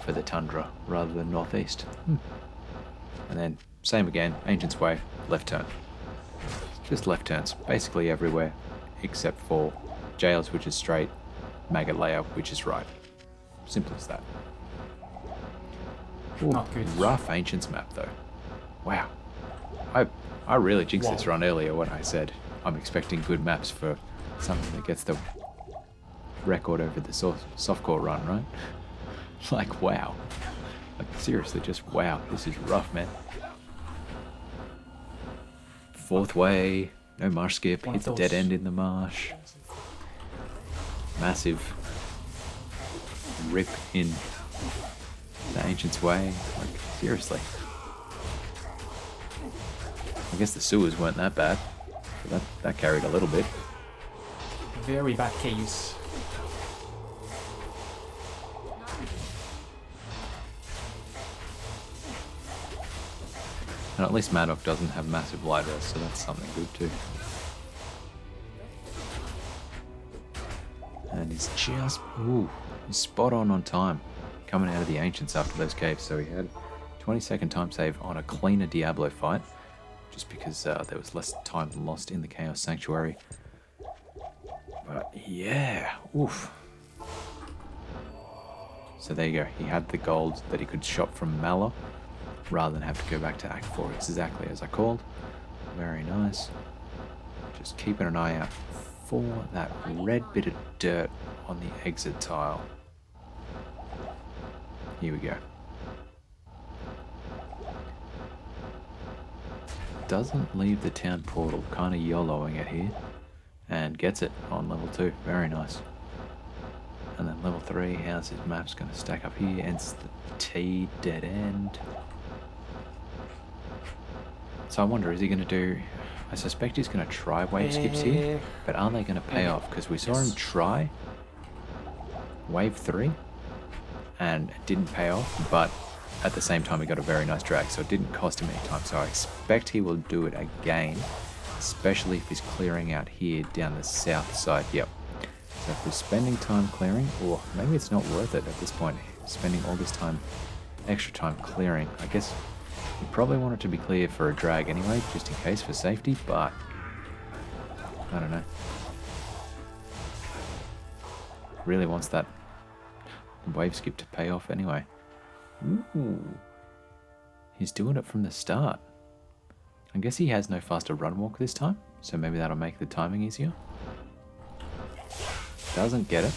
[SPEAKER 1] for the tundra rather than northeast. And then same again, Ancient's Way, left turn. Just left turns basically everywhere except for Jails, which is straight, Maggot Layer, which is right. Simple as that. Ooh,
[SPEAKER 2] Not good.
[SPEAKER 1] Rough Ancients map though. Wow. I really jinxed this run earlier when I said I'm expecting good maps for something that gets the record over the softcore run, right? Like, wow. Like, seriously, just wow. This is rough, man. Fourth way, no marsh skip, hit the dead end in the marsh. Massive rip in the Ancient's Way. Like, seriously. I guess the sewers weren't that bad. But that carried a little bit.
[SPEAKER 2] Very bad case.
[SPEAKER 1] And at least Maddock doesn't have massive light rest, so that's something good too. And he's just, he's spot on time. Coming out of the Ancients after those caves, so he had 20-second time save on a cleaner Diablo fight, just because there was less time lost in the Chaos Sanctuary. But yeah, oof. So there you go. He had the gold that he could shop from Mala, rather than have to go back to Act 4 exactly as I called. Very nice. Just keeping an eye out for that red bit of dirt on the exit tile. Here we go. Doesn't leave the town portal, kind of YOLOing it here. And gets it on level 2, very nice. And then level 3, how's his maps going to stack up here? Ends the T, dead end. So I wonder, is he going to do... I suspect he's going to try wave skips here, but are they going to pay off? Because we saw him try wave 3, and it didn't pay off, but at the same time he got a very nice drag, so it didn't cost him any time. So I expect he will do it again, especially if he's clearing out here down the south side. Yep. So if we're spending time clearing, or maybe it's not worth it at this point, spending all this time, extra time clearing. I guess we probably want it to be clear for a drag anyway, just in case for safety, but I don't know. Really wants that wave skip to pay off anyway. Ooh. He's doing it from the start. I guess he has no faster run walk this time, so maybe that'll make the timing easier. Doesn't get it.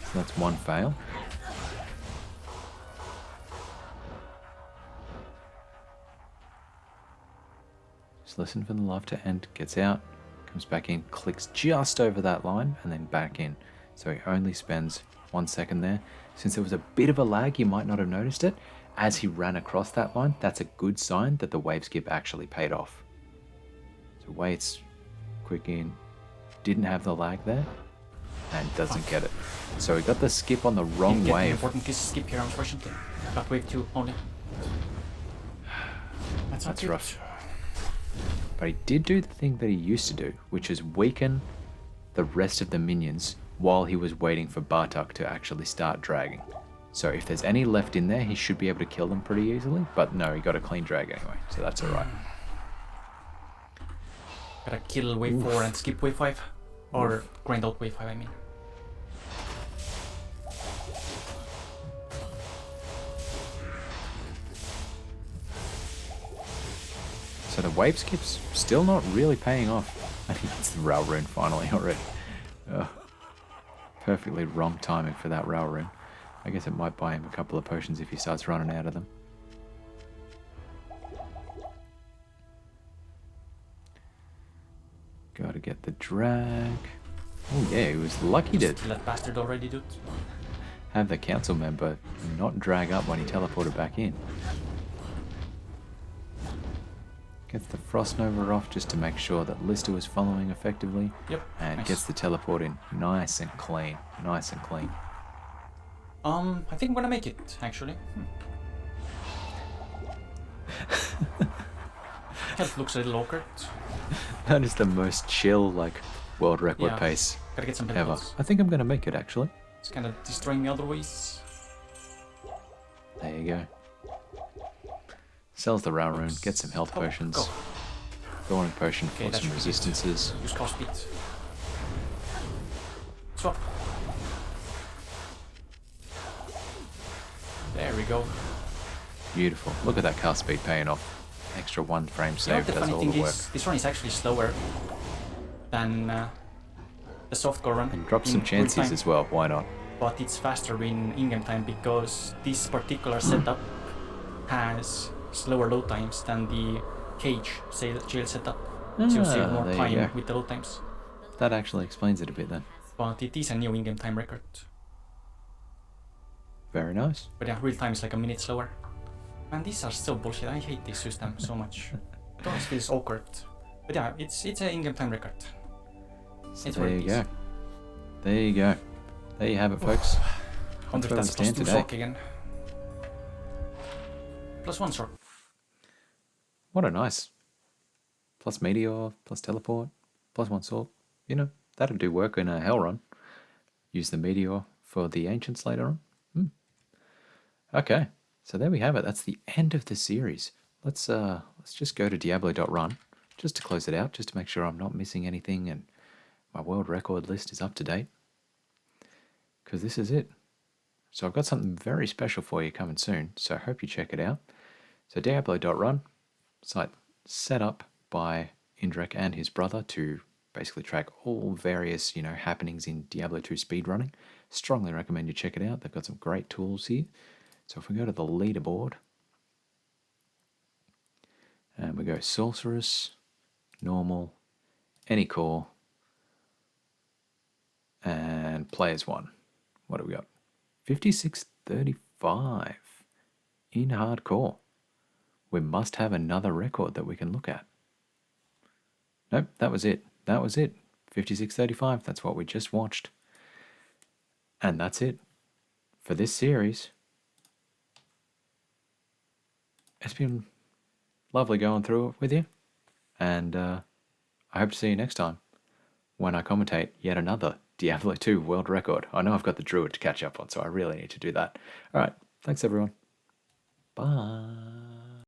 [SPEAKER 1] So that's one fail. Just listen for the love to end, gets out, comes back in, clicks just over that line, and then back in. So he only spends 1 second there. Since there was a bit of a lag, you might not have noticed it. As he ran across that line, that's a good sign that the wave skip actually paid off. So waits, quick in, didn't have the lag there, and doesn't get it. So he got the skip on the wrong wave.
[SPEAKER 2] Important is skip here, unfortunately. Got wave 2 only. That's
[SPEAKER 1] rough. But he did do the thing that he used to do, which is weaken the rest of the minions while he was waiting for Bartok to actually start dragging. So if there's any left in there, he should be able to kill them pretty easily. But no, he got a clean drag anyway, so that's alright.
[SPEAKER 2] Gotta kill wave 4 and skip wave 5. Or grind out wave 5, I mean.
[SPEAKER 1] So the wave skip's still not really paying off. I think it's the Rail Rune finally already. Perfectly wrong timing for that Rail Rune. I guess it might buy him a couple of potions if he starts running out of them. Gotta get the drag. Oh yeah, he was lucky to
[SPEAKER 2] Kill that bastard already, dude.
[SPEAKER 1] have the council member not drag up when he teleported back in. Gets the Frost Nova off just to make sure that Lister was following effectively.
[SPEAKER 2] Yep.
[SPEAKER 1] And
[SPEAKER 2] nice.
[SPEAKER 1] gets the teleport in nice and clean. Nice and clean.
[SPEAKER 2] I think I'm gonna make it, actually. Health looks a little awkward.
[SPEAKER 1] That is the most chill, like, world record
[SPEAKER 2] Yeah.
[SPEAKER 1] pace
[SPEAKER 2] Gotta get some
[SPEAKER 1] ever.
[SPEAKER 2] health.
[SPEAKER 1] I think I'm gonna make it actually.
[SPEAKER 2] It's kinda destroying me otherwise.
[SPEAKER 1] There you go. Sells the Rail Rune,
[SPEAKER 2] Oops.
[SPEAKER 1] gets some health
[SPEAKER 2] Go,
[SPEAKER 1] potions.
[SPEAKER 2] go.
[SPEAKER 1] Thorning Potion
[SPEAKER 2] Okay,
[SPEAKER 1] for
[SPEAKER 2] that
[SPEAKER 1] some
[SPEAKER 2] should be good.
[SPEAKER 1] resistances.
[SPEAKER 2] Use cast speed. Swap. There we go.
[SPEAKER 1] Beautiful. Look at that cast speed paying off. Extra 1 frame
[SPEAKER 2] You know
[SPEAKER 1] save
[SPEAKER 2] what the
[SPEAKER 1] does
[SPEAKER 2] funny
[SPEAKER 1] all
[SPEAKER 2] thing
[SPEAKER 1] the work.
[SPEAKER 2] is? This one is actually slower than the softcore run.
[SPEAKER 1] And drop some
[SPEAKER 2] in real
[SPEAKER 1] chances
[SPEAKER 2] time.
[SPEAKER 1] as well, why not?
[SPEAKER 2] But it's faster in-game time because this particular setup has slower load times than the jail setup. So you save more
[SPEAKER 1] there you
[SPEAKER 2] time
[SPEAKER 1] go.
[SPEAKER 2] with the load times.
[SPEAKER 1] That actually explains it a bit then.
[SPEAKER 2] But it is a new in-game time record.
[SPEAKER 1] Very nice.
[SPEAKER 2] But yeah, real time is like a minute slower. Man, these are so bullshit. I hate this system so much. It always feels awkward. But yeah, it's an in-game time record.
[SPEAKER 1] So
[SPEAKER 2] It's
[SPEAKER 1] there
[SPEAKER 2] what
[SPEAKER 1] you
[SPEAKER 2] it
[SPEAKER 1] go.
[SPEAKER 2] is.
[SPEAKER 1] There you go. There you have it, folks.
[SPEAKER 2] Wonder
[SPEAKER 1] where
[SPEAKER 2] if
[SPEAKER 1] we
[SPEAKER 2] that's supposed
[SPEAKER 1] stand
[SPEAKER 2] to
[SPEAKER 1] today.
[SPEAKER 2] shock again. +1 short.
[SPEAKER 1] What a nice plus meteor, plus teleport, plus one sword. You know, that'll do work in a hell run. Use the meteor for the ancients later on. Okay, so there we have it. That's the end of the series. Let's just go to Diablo.run just to close it out, just to make sure I'm not missing anything and my world record list is up to date. Because this is it. So I've got something very special for you coming soon. So I hope you check it out. So Diablo.run, site set up by Indrek and his brother to basically track all various, happenings in Diablo 2 speedrunning. Strongly recommend you check it out. They've got some great tools here. So if we go to the leaderboard and we go Sorceress, normal, any core, and players one. What do we got? 5635 in hardcore. We must have another record that we can look at. Nope, that was it. That was it. 5635. That's what we just watched. And that's it for this series. It's been lovely going through it with you. And I hope to see you next time when I commentate yet another Diablo 2 world record. I know I've got the Druid to catch up on, so I really need to do that. All right. Thanks, everyone. Bye.